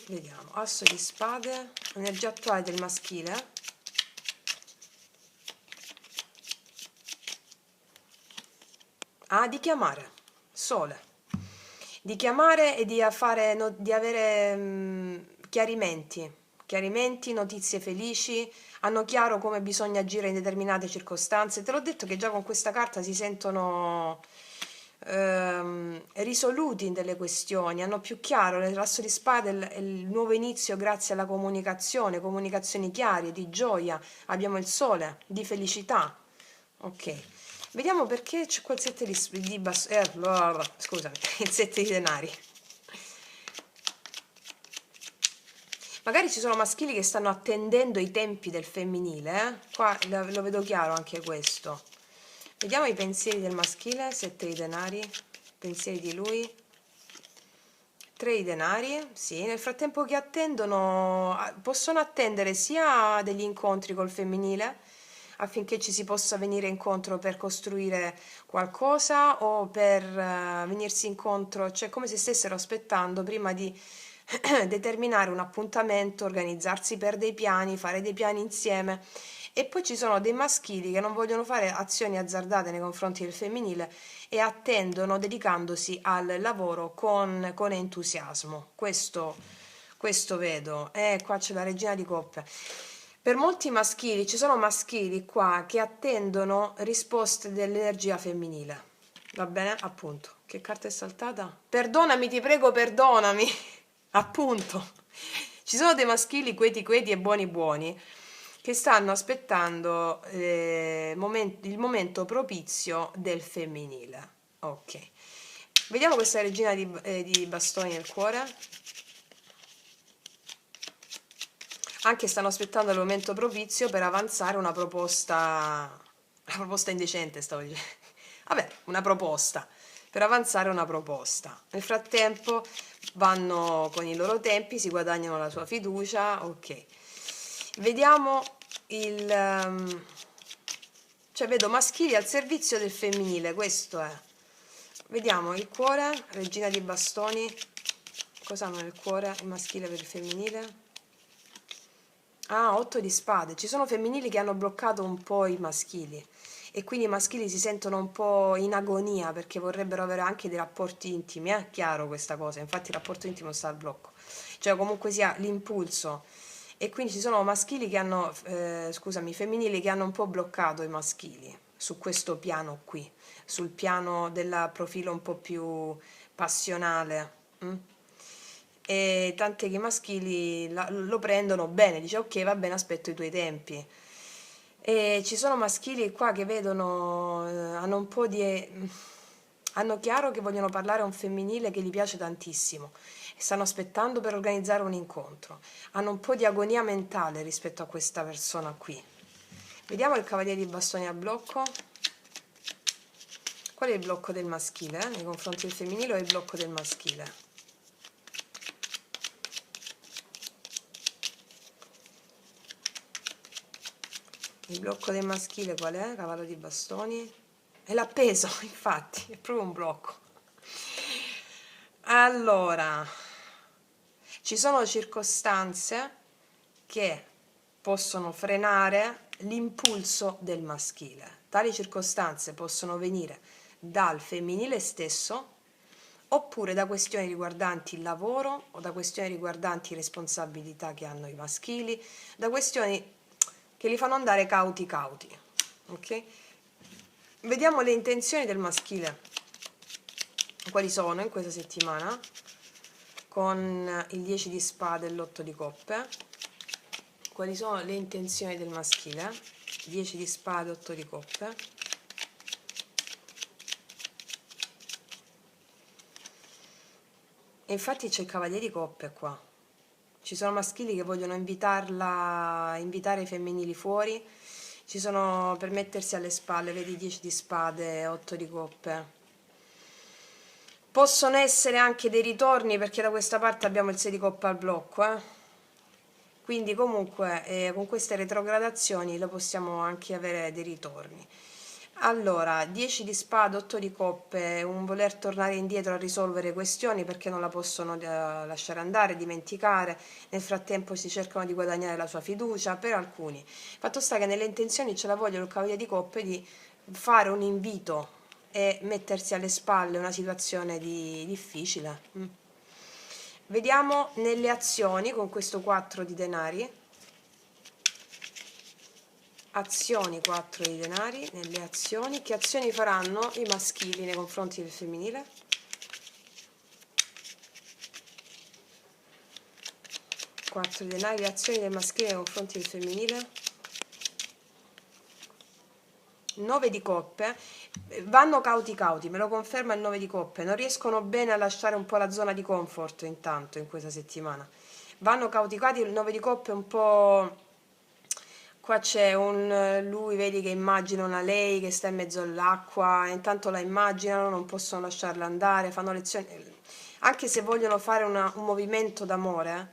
Vediamo, asso di spade, energia attuale del maschile. Di chiamare, sole. Di chiamare e di di avere chiarimenti, notizie felici, hanno chiaro come bisogna agire in determinate circostanze. Te l'ho detto che già con questa carta si sentono risoluti in delle questioni, hanno più chiaro, l'asso di spade è il nuovo inizio grazie alla comunicazione, comunicazioni chiare, di gioia, abbiamo il sole, di felicità. Ok, vediamo perché c'è quel 7 scusami, il 7 di denari. Magari ci sono maschili che stanno attendendo i tempi del femminile, eh? Qua lo vedo chiaro anche questo. Vediamo i pensieri del maschile, 7 di denari, pensieri di lui, 3 di denari, sì, nel frattempo che attendono, possono attendere sia degli incontri col femminile, affinché ci si possa venire incontro per costruire qualcosa o per venirsi incontro, cioè come se stessero aspettando prima di determinare un appuntamento, organizzarsi per dei piani, fare dei piani insieme. E poi ci sono dei maschili che non vogliono fare azioni azzardate nei confronti del femminile e attendono dedicandosi al lavoro con entusiasmo. Questo vedo. Qua c'è la regina di coppe. Per molti maschili, ci sono maschili qua che attendono risposte dell'energia femminile. Va bene? Appunto. Che carta è saltata? Perdonami, ti prego, perdonami. Appunto. Ci sono dei maschili quieti quieti e buoni buoni che stanno aspettando il momento propizio del femminile. Ok. Vediamo questa regina di bastoni nel cuore. Anche stanno aspettando il momento propizio per avanzare una proposta indecente, stavo dicendo. Vabbè, una proposta, per avanzare una proposta. Nel frattempo vanno con i loro tempi, si guadagnano la sua fiducia, ok. Vediamo cioè vedo maschili al servizio del femminile, questo è. Vediamo il cuore, regina di bastoni, cosa hanno nel cuore il maschile per il femminile? 8 di spade. Ci sono femminili che hanno bloccato un po' i maschili e quindi i maschili si sentono un po' in agonia perché vorrebbero avere anche dei rapporti intimi, è chiaro questa cosa, infatti il rapporto intimo sta al blocco, cioè comunque sia l'impulso. E quindi ci sono maschili che hanno, femminili che hanno un po' bloccato i maschili su questo piano qui, sul piano del profilo un po' più passionale. E tant'è che i maschili lo prendono bene, dice ok, va bene, aspetto i tuoi tempi. E ci sono maschili qua che vedono, hanno un po' hanno chiaro che vogliono parlare a un femminile che gli piace tantissimo e stanno aspettando per organizzare un incontro. Hanno un po' di agonia mentale rispetto a questa persona qui. Vediamo il cavaliere di bastoni a blocco. Qual è il blocco del maschile? Nei confronti del femminile o il blocco del maschile? Il blocco del maschile qual è? Cavallo di bastoni? È l'appeso, infatti, è proprio un blocco. Allora, ci sono circostanze che possono frenare l'impulso del maschile. Tali circostanze possono venire dal femminile stesso, oppure da questioni riguardanti il lavoro o da questioni riguardanti responsabilità che hanno i maschili, da questioni che li fanno andare cauti cauti. Ok? Vediamo le intenzioni del maschile. Quali sono in questa settimana? Con il 10 di spade e l'8 di coppe. Quali sono le intenzioni del maschile? 10 di spade, 8 di coppe. E infatti c'è il cavaliere di coppe qua. Ci sono maschili che vogliono invitare i femminili fuori, ci sono per mettersi alle spalle, vedi 10 di spade, 8 di coppe. Possono essere anche dei ritorni, perché da questa parte abbiamo il 6 di coppe al blocco, quindi comunque con queste retrogradazioni lo possiamo anche avere dei ritorni. Allora, 10 di spade, 8 di coppe, un voler tornare indietro a risolvere questioni perché non la possono lasciare andare, dimenticare, nel frattempo si cercano di guadagnare la sua fiducia, per alcuni. Fatto sta che nelle intenzioni ce la voglio il cavaliere di coppe di fare un invito e mettersi alle spalle una situazione difficile. Vediamo nelle azioni con questo 4 di denari. Azioni, 4 di denari, nelle azioni. Che azioni faranno i maschili nei confronti del femminile? Quattro di denari, le azioni del maschile nei confronti del femminile. 9 di coppe, vanno cauti cauti, me lo conferma il 9 di coppe, non riescono bene a lasciare un po' la zona di comfort intanto in questa settimana. Vanno cauti cauti, il 9 di coppe è un po'... Qua c'è lui, vedi che immagina una lei che sta in mezzo all'acqua, intanto la immaginano, non possono lasciarla andare, fanno lezioni, anche se vogliono fare un movimento d'amore.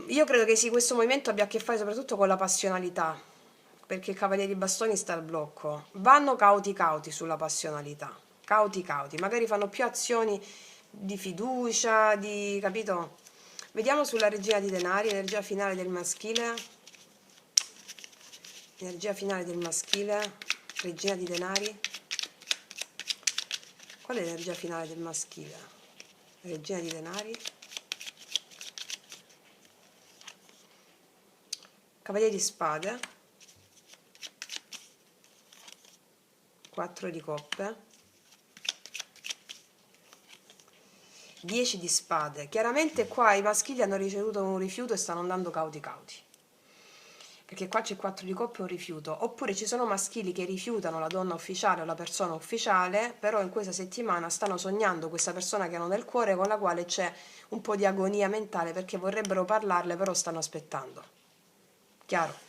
Io credo che sì, questo movimento abbia a che fare soprattutto con la passionalità, perché il cavaliere di bastoni sta al blocco. Vanno cauti cauti sulla passionalità, cauti cauti, magari fanno più azioni di fiducia, capito? Vediamo sulla regina di denari, energia finale del maschile. Energia finale del maschile, regina di denari. Qual è l'energia finale del maschile? Regina di denari. Cavaliere di spade. 4 di coppe. 10 di spade. Chiaramente qua i maschili hanno ricevuto un rifiuto e stanno andando cauti cauti, perché qua c'è 4 di coppe e un rifiuto. Oppure ci sono maschili che rifiutano la donna ufficiale o la persona ufficiale, però in questa settimana stanno sognando questa persona che hanno nel cuore, con la quale c'è un po' di agonia mentale, perché vorrebbero parlarle però stanno aspettando. Chiaro?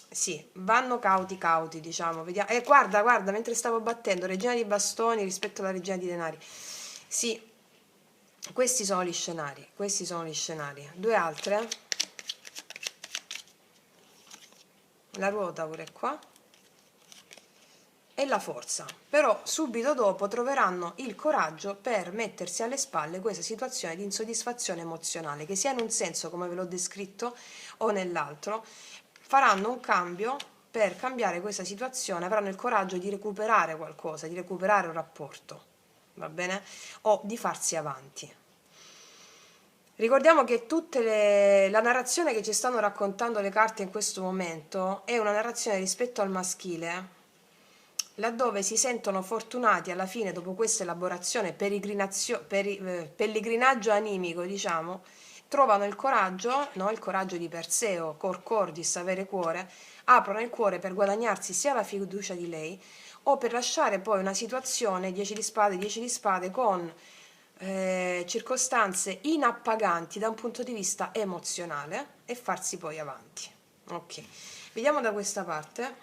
Sì, vanno cauti cauti, diciamo. Vediamo. Guarda, guarda, mentre stavo battendo, regina di bastoni rispetto alla regina di denari. Sì, questi sono gli scenari, questi sono gli scenari. Due altre. La ruota pure qua e la forza, però subito dopo troveranno il coraggio per mettersi alle spalle questa situazione di insoddisfazione emozionale, che sia in un senso come ve l'ho descritto o nell'altro. Faranno un cambio per cambiare questa situazione, avranno il coraggio di recuperare qualcosa, di recuperare un rapporto, va bene? O di farsi avanti. Ricordiamo che la narrazione che ci stanno raccontando le carte in questo momento è una narrazione rispetto al maschile, laddove si sentono fortunati alla fine, dopo questa elaborazione, pellegrinaggio animico, diciamo, trovano il coraggio, no? Il coraggio di Perseo, cor cordis, avere cuore, aprono il cuore per guadagnarsi sia la fiducia di lei, o per lasciare poi una situazione, 10 di spade, con circostanze inappaganti da un punto di vista emozionale e farsi poi avanti. Ok, vediamo da questa parte.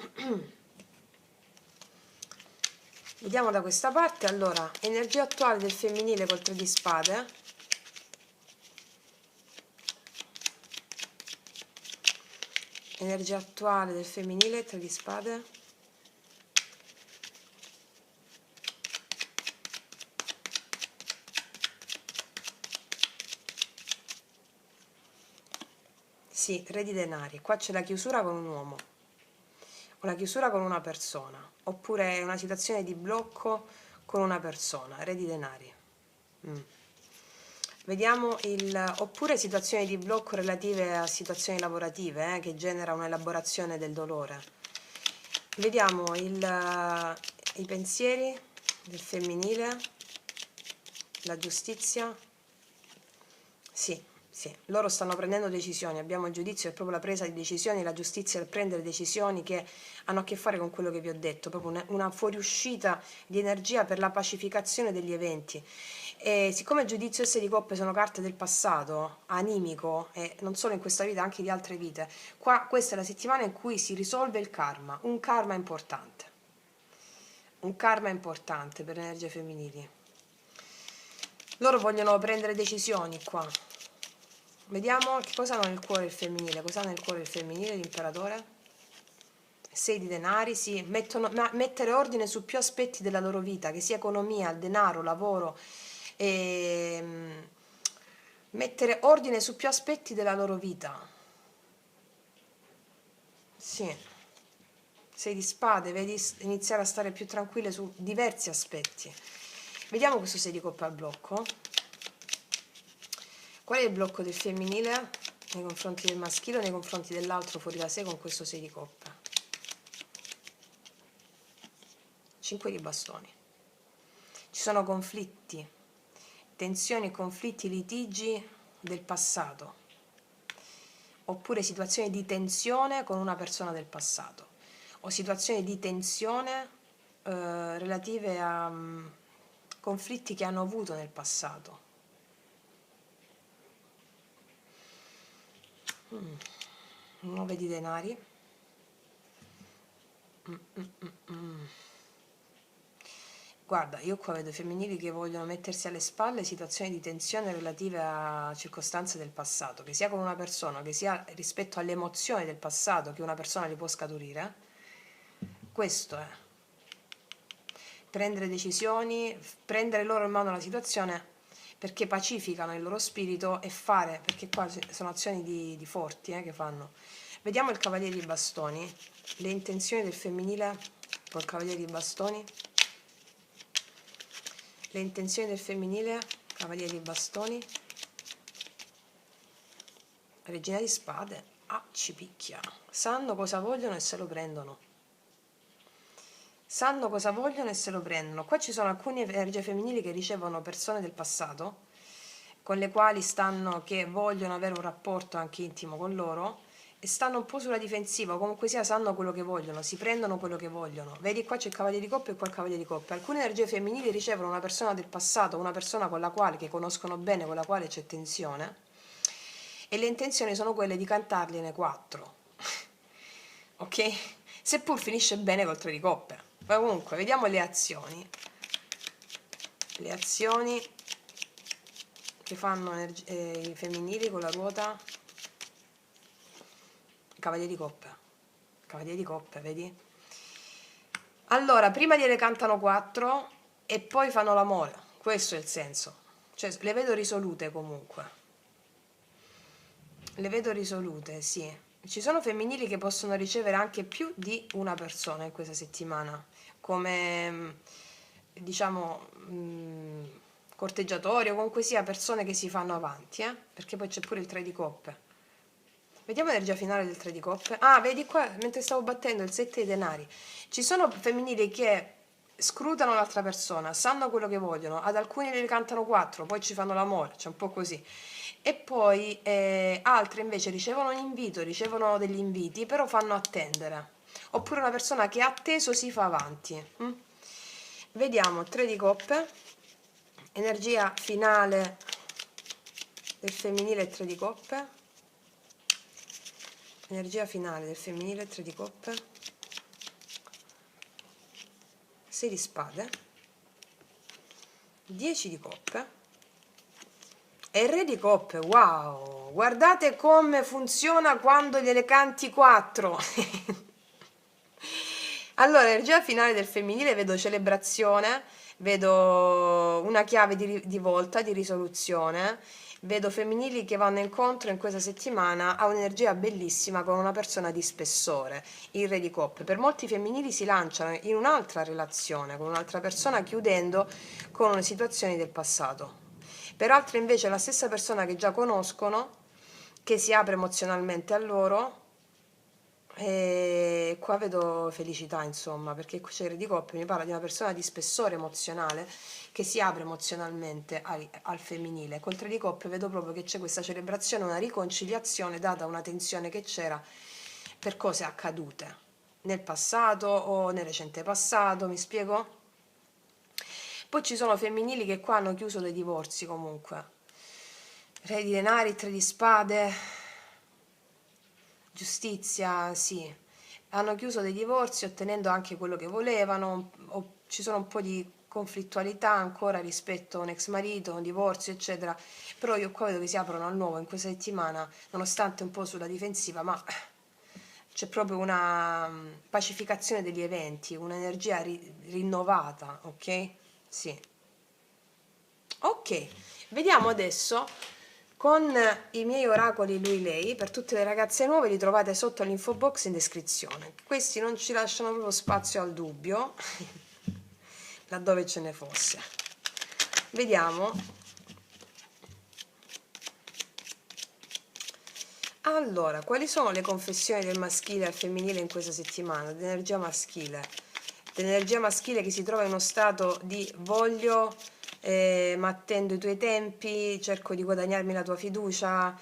Vediamo da questa parte. Allora, energia attuale del femminile col 3 di spade. Energia attuale del femminile 3 di spade. Sì, re di denari. Qua c'è la chiusura con un uomo, o la chiusura con una persona, oppure una situazione di blocco con una persona, re di denari. Mm. Vediamo oppure situazioni di blocco relative a situazioni lavorative, che genera un'elaborazione del dolore. Vediamo i pensieri del femminile, la giustizia. Sì, sì, loro stanno prendendo decisioni, abbiamo il giudizio, è proprio la presa di decisioni, la giustizia è il prendere decisioni che hanno a che fare con quello che vi ho detto, proprio una fuoriuscita di energia per la pacificazione degli eventi. E siccome giudizio e sei di coppe sono carte del passato, animico, e non solo in questa vita, anche di altre vite, qua questa è la settimana in cui si risolve il karma, un karma importante per le energie femminili. Loro vogliono prendere decisioni qua. Vediamo che cosa hanno nel cuore il femminile. Cosa ha nel cuore il femminile, l'imperatore? 6 di denari, sì, mettere ordine su più aspetti della loro vita, che sia economia, denaro, lavoro, mettere ordine su più aspetti della loro vita. Sì, 6 di spade, vedi iniziare a stare più tranquille su diversi aspetti. Vediamo questo 6 di coppe al blocco. Qual è il blocco del femminile nei confronti del maschile o nei confronti dell'altro fuori da sé con questo 6 di coppe? 5 di bastoni. Ci sono conflitti, tensioni, conflitti, litigi del passato, oppure situazioni di tensione con una persona del passato, o situazioni di tensione relative a conflitti che hanno avuto nel passato. 9 di denari. Guarda, io qua vedo femminili che vogliono mettersi alle spalle situazioni di tensione relative a circostanze del passato, che sia con una persona, che sia rispetto alle emozioni del passato che una persona li può scaturire. Questo è. Prendere decisioni, prendere loro in mano la situazione perché pacificano il loro spirito e fare, perché qua sono azioni di forti che fanno. Vediamo il cavaliere di bastoni, le intenzioni del femminile col cavaliere di bastoni. Le intenzioni del femminile, cavaliere di bastoni, regina di spade, ci picchia. Sanno cosa vogliono e se lo prendono. Sanno cosa vogliono e se lo prendono. Qua ci sono alcune energie femminili che ricevono persone del passato, con le quali che vogliono avere un rapporto anche intimo con loro, e stanno un po' sulla difensiva, o comunque sia sanno quello che vogliono, si prendono quello che vogliono. Vedi, qua c'è il cavaliere di coppe e qua il cavaliere di coppe. Alcune energie femminili ricevono una persona del passato, una persona con la quale, che conoscono bene, con la quale c'è tensione, e le intenzioni sono quelle di cantargliene 4. Ok? Seppur finisce bene col 3 di coppe. Ma comunque, vediamo le azioni. Le azioni che fanno i femminili con la ruota. Cavaliere di coppe, vedi? Allora, prima gliele cantano 4 e poi fanno l'amore, questo è il senso. Cioè, le vedo risolute comunque. Le vedo risolute, sì. Ci sono femminili che possono ricevere anche più di una persona in questa settimana, come, diciamo, corteggiatori o comunque sia persone che si fanno avanti, perché poi c'è pure il 3 di coppe. Vediamo l'energia finale del 3 di coppe. Vedi qua, mentre stavo battendo il 7 di denari. Ci sono femminili che scrutano l'altra persona, sanno quello che vogliono, ad alcuni le cantano 4, poi ci fanno l'amore, c'è un po' così. E poi altre invece ricevono degli inviti, però fanno attendere. Oppure una persona che ha atteso si fa avanti. Vediamo 3 di coppe, energia finale del femminile 3 di coppe. Energia finale del femminile 3 di coppe, 6 di spade, 10 di coppe e il re di coppe. Wow, guardate come funziona quando gliele canti 4. Allora, energia finale del femminile, vedo celebrazione, vedo una chiave di volta, di risoluzione, Vedo femminili che vanno incontro in questa settimana a un'energia bellissima con una persona di spessore, il re di coppe. Per molti femminili si lanciano in un'altra relazione con un'altra persona chiudendo con una situazione del passato. Per altri invece la stessa persona che già conoscono, che si apre emozionalmente a loro, e qua vedo felicità, insomma, perché qui c'è il re di coppe, mi parla di una persona di spessore emozionale che si apre emozionalmente al femminile. Col tre di coppe vedo proprio che c'è questa celebrazione, una riconciliazione data una tensione che c'era per cose accadute nel passato o nel recente passato, mi spiego? Poi ci sono femminili che qua hanno chiuso dei divorzi comunque. Re di denari, tre di spade, giustizia, sì. Hanno chiuso dei divorzi ottenendo anche quello che volevano, ci sono un po' di conflittualità ancora rispetto a un ex marito, un divorzio, eccetera. Però io qua vedo che si aprono al nuovo in questa settimana, nonostante un po' sulla difensiva, ma c'è proprio una pacificazione degli eventi, un'energia rinnovata, ok? Sì. Ok, vediamo adesso con i miei oracoli lui-lei. Per tutte le ragazze nuove li trovate sotto l'info box in descrizione. Questi non ci lasciano proprio spazio al dubbio, laddove ce ne fosse. Vediamo. Allora, quali sono le confessioni del maschile al femminile in questa settimana? L'energia maschile. L'energia maschile che si trova in uno stato di voglio, ma attendo i tuoi tempi, cerco di guadagnarmi la tua fiducia,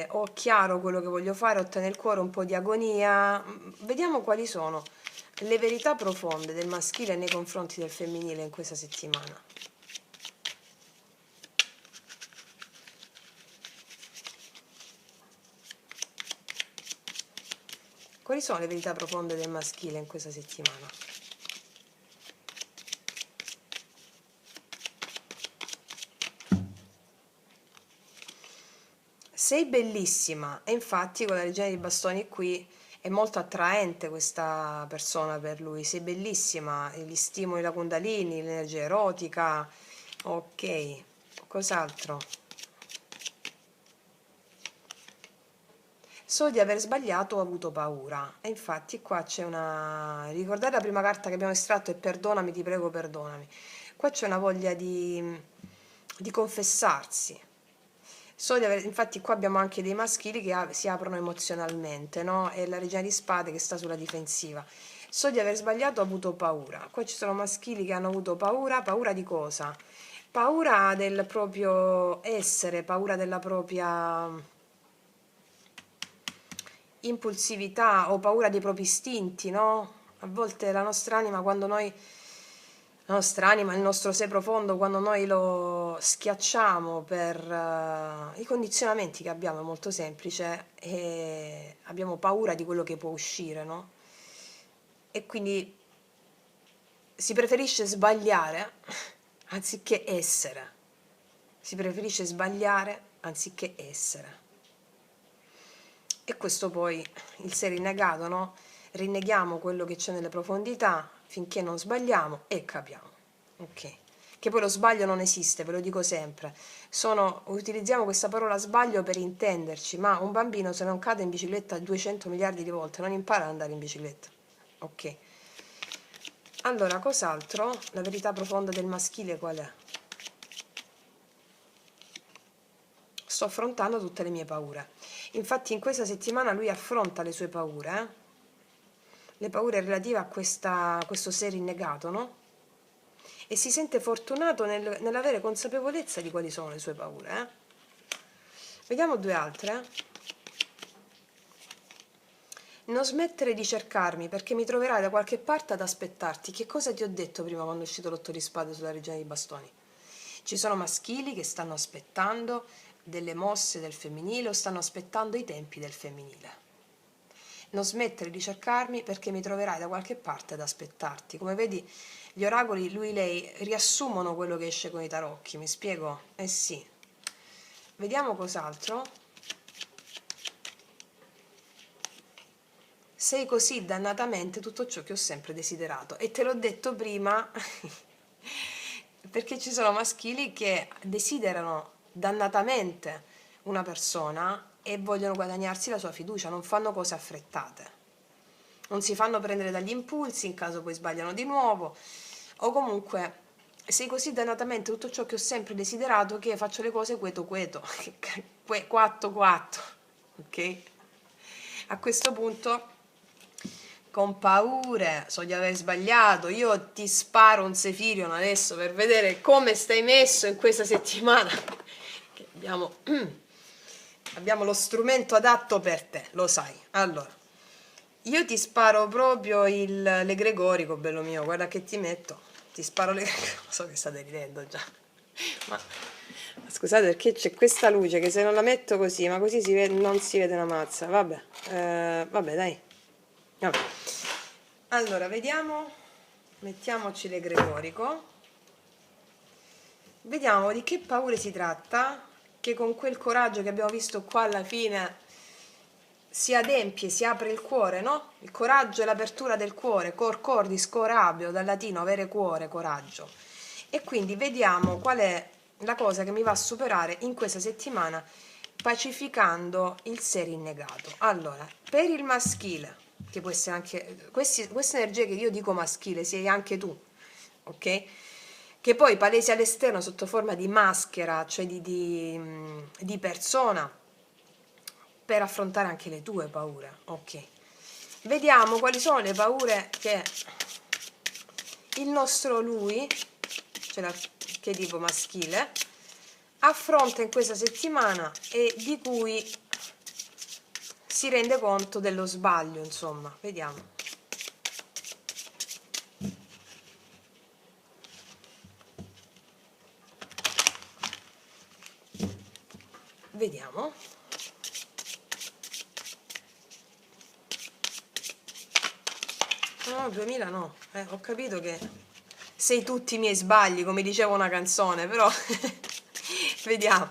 ho chiaro quello che voglio fare, ho nel cuore un po' di agonia. Vediamo quali sono le verità profonde del maschile nei confronti del femminile in questa settimana. Quali sono le verità profonde del maschile in questa settimana? Sei bellissima, e infatti con la regina di bastoni qui è molto attraente questa persona per lui. Sei bellissima, gli stimoli la Kundalini, l'energia erotica. Ok, cos'altro? So di aver sbagliato, ho avuto paura. E infatti qua c'è una... Ricordate la prima carta che abbiamo estratto è perdonami, ti prego, perdonami. Qua c'è una voglia di confessarsi. So di aver... Infatti qua abbiamo anche dei maschili che si aprono emozionalmente, no? E la regina di spade che sta sulla difensiva. So di aver sbagliato, ho avuto paura. Qua ci sono maschili che hanno avuto paura. Paura di cosa? Paura del proprio essere, paura della propria impulsività o paura dei propri istinti, no? A volte la nostra anima, quando noi, la nostra anima, il nostro sé profondo, quando noi lo schiacciamo per i condizionamenti che abbiamo, è molto semplice, e abbiamo paura di quello che può uscire, no? E quindi si preferisce sbagliare anziché essere. Si preferisce sbagliare anziché essere. E questo poi il sé rinnegato, no? Rinneghiamo quello che c'è nelle profondità finché non sbagliamo e capiamo. Ok? Che poi lo sbaglio non esiste, ve lo dico sempre. Utilizziamo questa parola sbaglio per intenderci, ma un bambino se non cade in bicicletta 200 miliardi di volte non impara ad andare in bicicletta. Ok? Allora, cos'altro? La verità profonda del maschile qual è? Sto affrontando tutte le mie paure. Infatti in questa settimana lui affronta le sue paure, le paure relative a questo sé rinnegato, no? E si sente fortunato nell'avere consapevolezza di quali sono le sue paure. Vediamo due altre. Non smettere di cercarmi perché mi troverai da qualche parte ad aspettarti. Che cosa ti ho detto prima quando è uscito l'otto di spade sulla regina di bastoni? Ci sono maschili che stanno aspettando delle mosse del femminile o stanno aspettando i tempi del femminile. Non smettere di cercarmi perché mi troverai da qualche parte ad aspettarti. Come vedi, gli oracoli, lei, riassumono quello che esce con i tarocchi, mi spiego? Eh sì. Vediamo cos'altro. Sei così dannatamente tutto ciò che ho sempre desiderato. E te l'ho detto prima perché ci sono maschili che desiderano dannatamente una persona e vogliono guadagnarsi la sua fiducia, non fanno cose affrettate, non si fanno prendere dagli impulsi in caso poi sbagliano di nuovo, o comunque sei così dannatamente tutto ciò che ho sempre desiderato che faccio le cose queto queto, quatto quatto, ok? A questo punto, con paure, so di aver sbagliato, io ti sparo un Sefirion adesso per vedere come stai messo in questa settimana, che abbiamo lo strumento adatto per te, lo sai. Allora, io ti sparo proprio l'egregorico, bello mio, guarda che ti metto, ti sparo l'egregorico, so che state ridendo già, ma scusate perché c'è questa luce che se non la metto così, ma così non si vede una mazza, vabbè, vabbè dai, vabbè. Allora, vediamo, mettiamoci l'egregorico, vediamo di che paure si tratta, che con quel coraggio che abbiamo visto qua alla fine si adempie, si apre il cuore, no? Il coraggio è l'apertura del cuore, cor cordis corabio, dal latino avere cuore, coraggio. E quindi vediamo qual è la cosa che mi va a superare in questa settimana pacificando il sé rinnegato. Allora, per il maschile, che può essere anche questa energia che io dico maschile, sei anche tu, ok? Che poi palesi all'esterno sotto forma di maschera, cioè di persona, per affrontare anche le tue paure, ok? Vediamo quali sono le paure che il nostro lui, cioè l'archetipo maschile, affronta in questa settimana e di cui si rende conto dello sbaglio, insomma, vediamo. Vediamo. No, 2000 no, ho capito che sei tutti i miei sbagli, come diceva una canzone, però vediamo.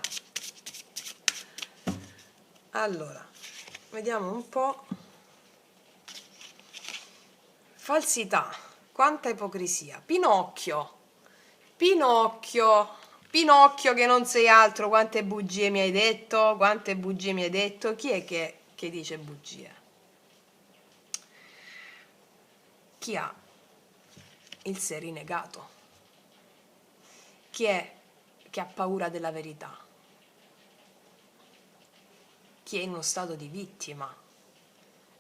Allora, vediamo un po'. Falsità, quanta ipocrisia. Pinocchio, Pinocchio, Pinocchio che non sei altro, quante bugie mi hai detto, quante bugie mi hai detto. Chi è che dice bugie? Chi ha il sé rinnegato? Chi è che ha paura della verità? Chi è in uno stato di vittima,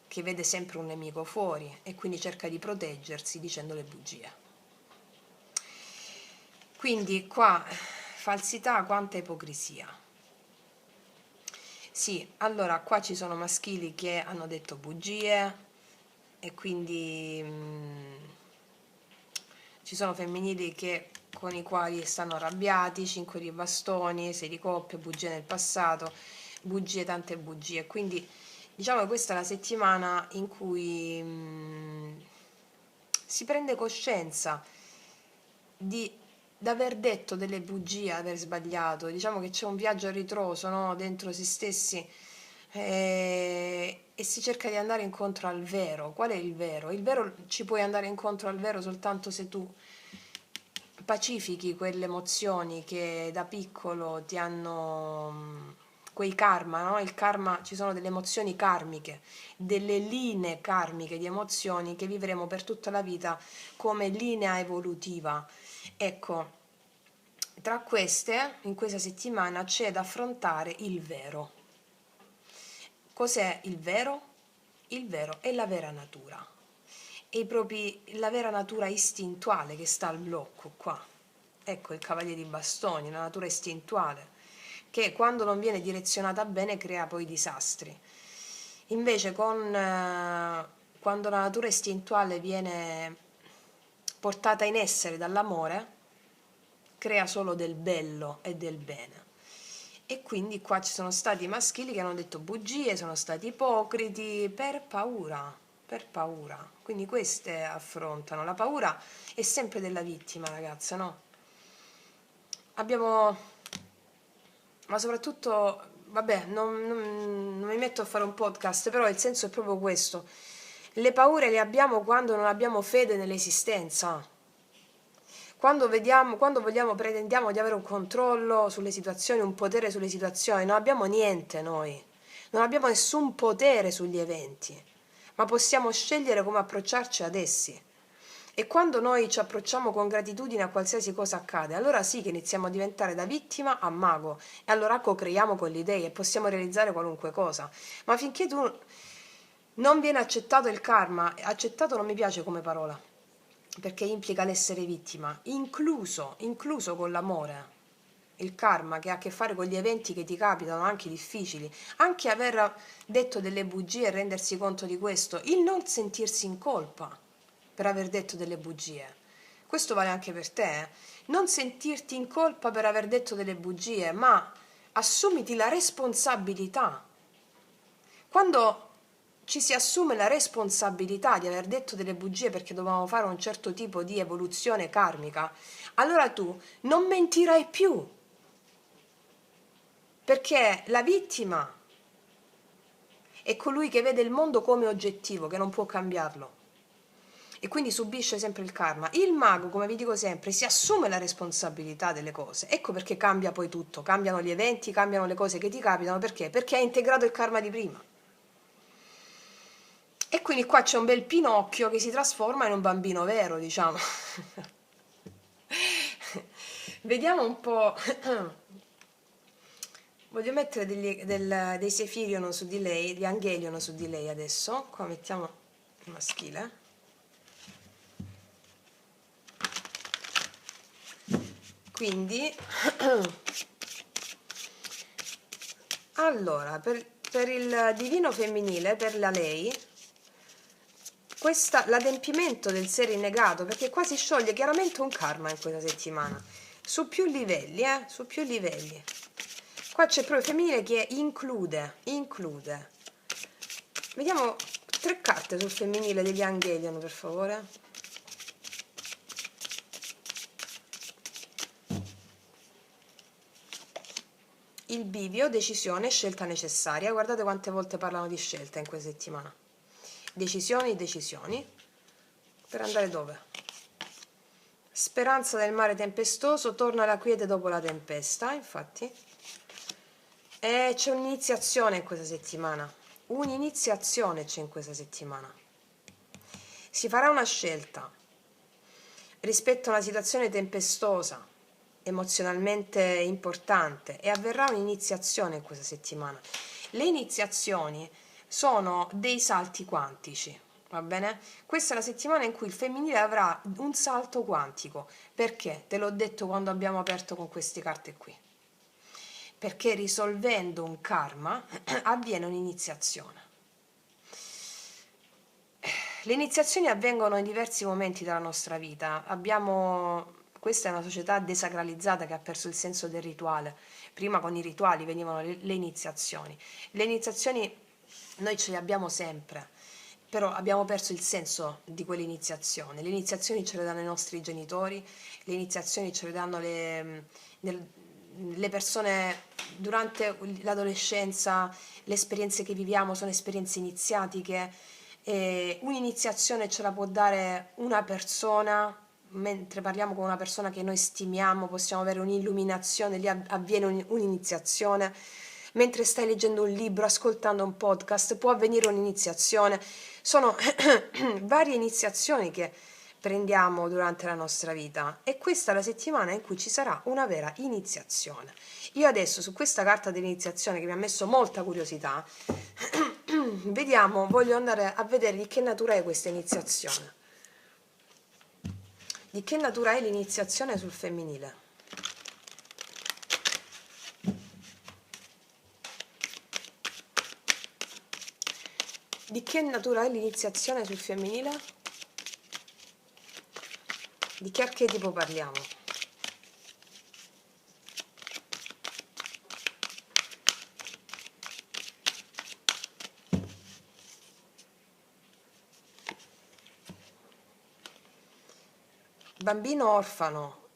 che vede sempre un nemico fuori e quindi cerca di proteggersi dicendo le bugie. Quindi qua falsità, quanta ipocrisia. Sì, allora qua ci sono maschili che hanno detto bugie e quindi ci sono femminili con i quali stanno arrabbiati, 5 di bastoni, 6 di coppie, bugie nel passato, bugie, tante bugie. Quindi diciamo che questa è la settimana in cui si prende coscienza di aver detto delle bugie, aver sbagliato. Diciamo che c'è un viaggio a ritroso, no? Dentro se stessi e si cerca di andare incontro al vero. Qual è il vero? Il vero ci puoi andare incontro al vero soltanto se tu pacifichi quelle emozioni che da piccolo ti hanno quei karma, no? Il karma, ci sono delle emozioni karmiche, delle linee karmiche di emozioni che vivremo per tutta la vita come linea evolutiva. Ecco, tra queste, in questa settimana c'è da affrontare il vero. Cos'è il vero? Il vero è la vera natura. È la vera natura istintuale che sta al blocco qua. Ecco il cavaliere di bastoni, la natura istintuale, che quando non viene direzionata bene crea poi disastri. Invece quando la natura istintuale viene portata in essere dall'amore, crea solo del bello e del bene. E quindi qua ci sono stati maschili che hanno detto bugie, sono stati ipocriti per paura, per paura. Quindi queste affrontano. La paura è sempre della vittima, ragazza, no? Abbiamo, ma soprattutto, vabbè, non mi metto a fare un podcast, però il senso è proprio questo. Le paure le abbiamo quando non abbiamo fede nell'esistenza. pretendiamo di avere un controllo sulle situazioni, un potere sulle situazioni, non abbiamo niente noi, non abbiamo nessun potere sugli eventi, ma possiamo scegliere come approcciarci ad essi. E quando noi ci approcciamo con gratitudine a qualsiasi cosa accade, allora sì che iniziamo a diventare da vittima a mago e allora co-creiamo con le idee e possiamo realizzare qualunque cosa. Ma finché tu non viene accettato il karma, accettato non mi piace come parola, perché implica l'essere vittima, incluso con l'amore. Il karma che ha a che fare con gli eventi che ti capitano, anche difficili, anche aver detto delle bugie e rendersi conto di questo, il non sentirsi in colpa per aver detto delle bugie. Questo vale anche per te, eh? Non sentirti in colpa per aver detto delle bugie, ma assumiti la responsabilità. Quando ci si assume la responsabilità di aver detto delle bugie perché dovevamo fare un certo tipo di evoluzione karmica, allora tu non mentirai più, perché la vittima è colui che vede il mondo come oggettivo, che non può cambiarlo e quindi subisce sempre il karma. Il mago, come vi dico sempre, si assume la responsabilità delle cose. Ecco perché cambia poi tutto, cambiano gli eventi, cambiano le cose che ti capitano, perché? Perché ha integrato il karma di prima. E quindi qua c'è un bel Pinocchio che si trasforma in un bambino vero, diciamo. Vediamo un po'. Voglio mettere dei Sefirion su di lei, di Angelion su di lei adesso. Qua mettiamo il maschile. Quindi, allora, per il divino femminile, per la lei, l'adempimento del sé rinnegato, perché qua si scioglie chiaramente un karma in questa settimana, su più livelli, su più livelli. Qua c'è proprio il femminile che include. Vediamo 3 carte sul femminile degli Angelion, per favore. Il bivio, decisione, scelta necessaria. Guardate quante volte parlano di scelta in questa settimana. Decisioni. Per andare dove? Speranza del mare tempestoso, torna la quiete dopo la tempesta, infatti. E c'è un'iniziazione in questa settimana. Un'iniziazione c'è in questa settimana. Si farà una scelta rispetto a una situazione tempestosa, emozionalmente importante, e avverrà un'iniziazione in questa settimana. Le iniziazioni sono dei salti quantici, va bene? Questa è la settimana in cui il femminile avrà un salto quantico. Perché? Te l'ho detto quando abbiamo aperto con queste carte qui. Perché risolvendo un karma avviene un'iniziazione. Le iniziazioni avvengono in diversi momenti della nostra vita. Questa è una società desacralizzata che ha perso il senso del rituale. Prima con i rituali venivano le iniziazioni. Le iniziazioni noi ce le abbiamo sempre, però abbiamo perso il senso di quell'iniziazione. Le iniziazioni ce le danno i nostri genitori, le iniziazioni ce le danno le persone durante l'adolescenza, le esperienze che viviamo sono esperienze iniziatiche. Un'iniziazione ce la può dare una persona, mentre parliamo con una persona che noi stimiamo, possiamo avere un'illuminazione, lì avviene un'iniziazione. Mentre stai leggendo un libro, ascoltando un podcast, può avvenire un'iniziazione. Sono varie iniziazioni che prendiamo durante la nostra vita e questa è la settimana in cui ci sarà una vera iniziazione. Io adesso su questa carta dell'iniziazione che mi ha messo molta curiosità, voglio andare a vedere di che natura è questa iniziazione. Di che natura è l'iniziazione sul femminile? Di che natura è l'iniziazione sul femminile? Di che archetipo parliamo? Bambino orfano,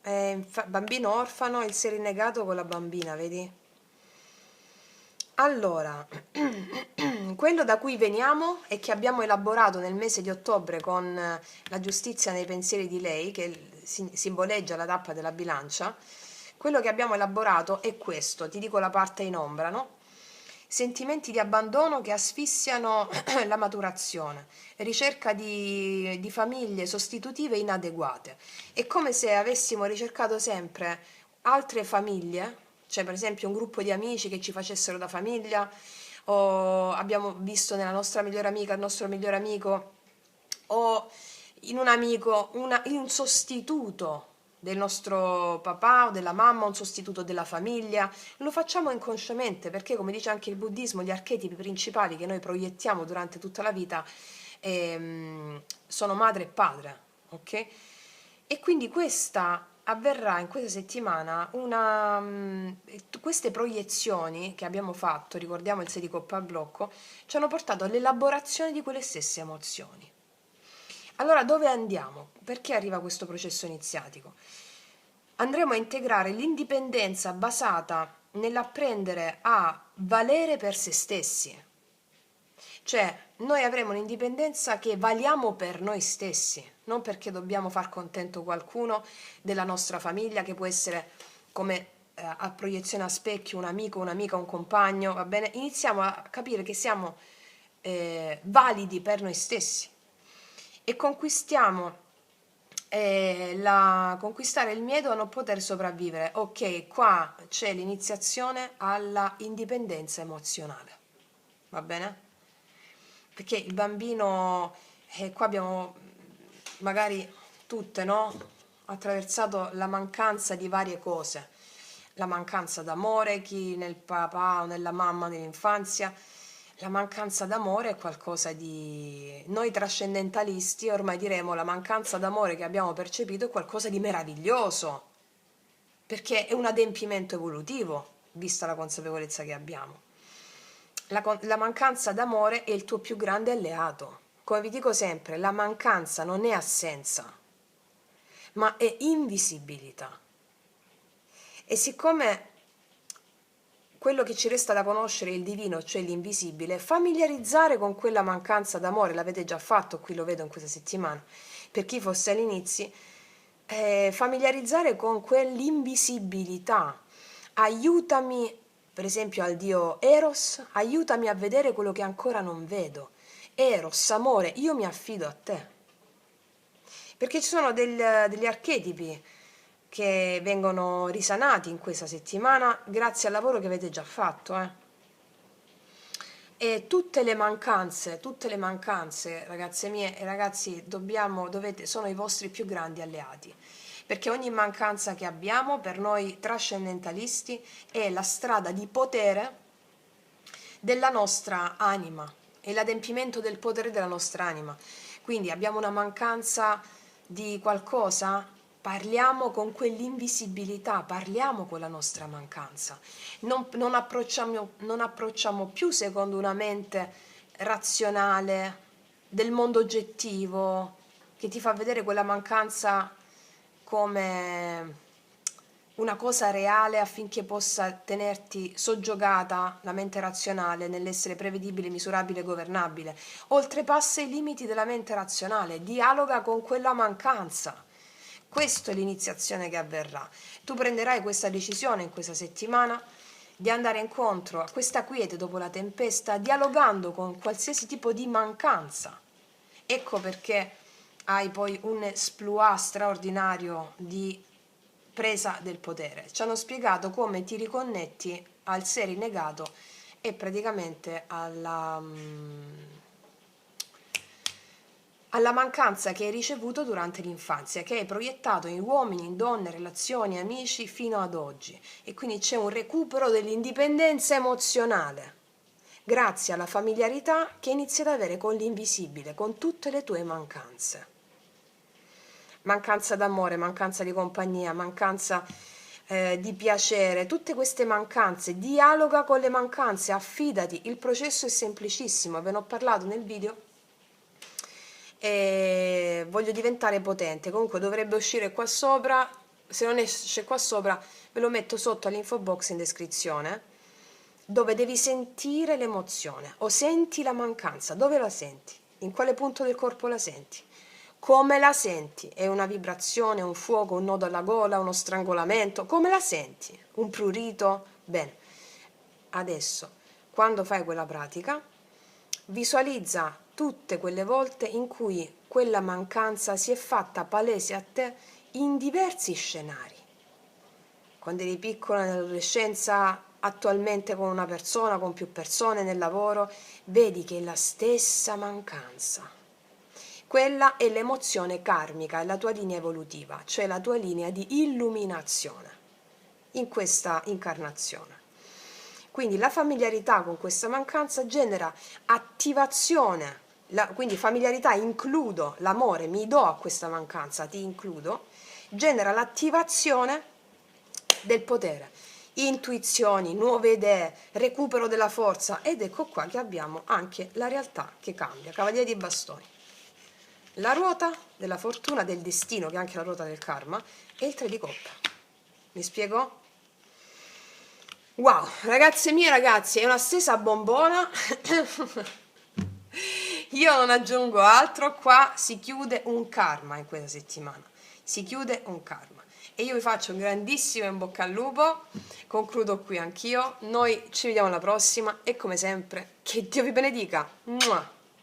bambino orfano, il sé rinnegato con la bambina, vedi? Allora, quello da cui veniamo e che abbiamo elaborato nel mese di ottobre con la giustizia nei pensieri di lei, che simboleggia la tappa della bilancia, quello che abbiamo elaborato è questo, ti dico la parte in ombra, no? Sentimenti di abbandono che asfissiano la maturazione, ricerca di famiglie sostitutive inadeguate. È come se avessimo ricercato sempre altre famiglie, cioè per esempio un gruppo di amici che ci facessero da famiglia, o abbiamo visto nella nostra migliore amica il nostro migliore amico, o in un amico in un sostituto del nostro papà o della mamma, un sostituto della famiglia. Lo facciamo inconsciamente perché, come dice anche il buddismo, gli archetipi principali che noi proiettiamo durante tutta la vita sono madre e padre, ok? E quindi questa avverrà in questa settimana queste proiezioni che abbiamo fatto, ricordiamo il 6 di coppa al blocco, ci hanno portato all'elaborazione di quelle stesse emozioni. Allora dove andiamo? Perché arriva questo processo iniziatico? Andremo a integrare l'indipendenza basata nell'apprendere a valere per se stessi. Cioè, noi avremo un'indipendenza che valiamo per noi stessi, non perché dobbiamo far contento qualcuno della nostra famiglia, che può essere come a proiezione a specchio un amico, un'amica, un compagno, va bene? Iniziamo a capire che siamo validi per noi stessi e conquistiamo conquistare il miedo a non poter sopravvivere. Ok, qua c'è l'iniziazione alla indipendenza emozionale, va bene? Perché il bambino, qua abbiamo magari tutte, no? Attraversato la mancanza di varie cose, la mancanza d'amore, chi nel papà o nella mamma nell'infanzia. La mancanza d'amore è qualcosa di... Noi trascendentalisti ormai diremo la mancanza d'amore che abbiamo percepito è qualcosa di meraviglioso, perché è un adempimento evolutivo, vista la consapevolezza che abbiamo. La mancanza d'amore è il tuo più grande alleato. Come vi dico sempre, la mancanza non è assenza, ma è invisibilità. E siccome quello che ci resta da conoscere è il divino, cioè l'invisibile, familiarizzare con quella mancanza d'amore, l'avete già fatto, qui lo vedo in questa settimana, per chi fosse agli inizi, familiarizzare con quell'invisibilità. Aiutami, per esempio al dio Eros, aiutami a vedere quello che ancora non vedo. Eros, amore, io mi affido a te. Perché ci sono degli archetipi che vengono risanati in questa settimana grazie al lavoro che avete già fatto. E tutte le mancanze, ragazze mie e ragazzi, sono i vostri più grandi alleati. Perché ogni mancanza che abbiamo, per noi trascendentalisti, è la strada di potere della nostra anima, è l'adempimento del potere della nostra anima. Quindi abbiamo una mancanza di qualcosa, parliamo con quell'invisibilità, parliamo con la nostra mancanza. Non approcciamo più secondo una mente razionale del mondo oggettivo che ti fa vedere quella mancanza come una cosa reale affinché possa tenerti soggiogata la mente razionale nell'essere prevedibile, misurabile e governabile. Oltrepassa i limiti della mente razionale, dialoga con quella mancanza. Questa è l'iniziazione che avverrà. Tu prenderai questa decisione in questa settimana di andare incontro a questa quiete dopo la tempesta, dialogando con qualsiasi tipo di mancanza. Ecco perché hai poi un exploit straordinario di presa del potere. Ci hanno spiegato come ti riconnetti al sé rinnegato e praticamente alla mancanza che hai ricevuto durante l'infanzia, che hai proiettato in uomini, in donne, relazioni, amici fino ad oggi. E quindi c'è un recupero dell'indipendenza emozionale, grazie alla familiarità che inizi ad avere con l'invisibile, con tutte le tue mancanze. Mancanza d'amore, mancanza di compagnia, mancanza di piacere, tutte queste mancanze, dialoga con le mancanze, affidati, il processo è semplicissimo, ve ne ho parlato nel video e voglio diventare potente, comunque dovrebbe uscire qua sopra, se non esce qua sopra ve lo metto sotto all'info box in descrizione, dove devi sentire l'emozione o senti la mancanza, dove la senti, in quale punto del corpo la senti. Come la senti? È una vibrazione, un fuoco, un nodo alla gola, uno strangolamento? Come la senti? Un prurito? Bene, adesso, quando fai quella pratica, visualizza tutte quelle volte in cui quella mancanza si è fatta palese a te in diversi scenari. Quando eri piccola, nell'adolescenza, attualmente con una persona, con più persone, nel lavoro, vedi che è la stessa mancanza. Quella è l'emozione karmica, è la tua linea evolutiva, cioè la tua linea di illuminazione in questa incarnazione. Quindi la familiarità con questa mancanza genera attivazione, quindi familiarità includo l'amore, mi do a questa mancanza, ti includo, genera l'attivazione del potere, intuizioni, nuove idee, recupero della forza, ed ecco qua che abbiamo anche la realtà che cambia. Cavaliere di bastoni, la ruota della fortuna, del destino, che è anche la ruota del karma, e il 3 di coppe. Mi spiego? Wow, ragazze mie, ragazzi, è una stesa bombona. Io non aggiungo altro, qua si chiude un karma in questa settimana, si chiude un karma. E io vi faccio un grandissimo in bocca al lupo, concludo qui anch'io, noi ci vediamo alla prossima e come sempre, che Dio vi benedica! Mua!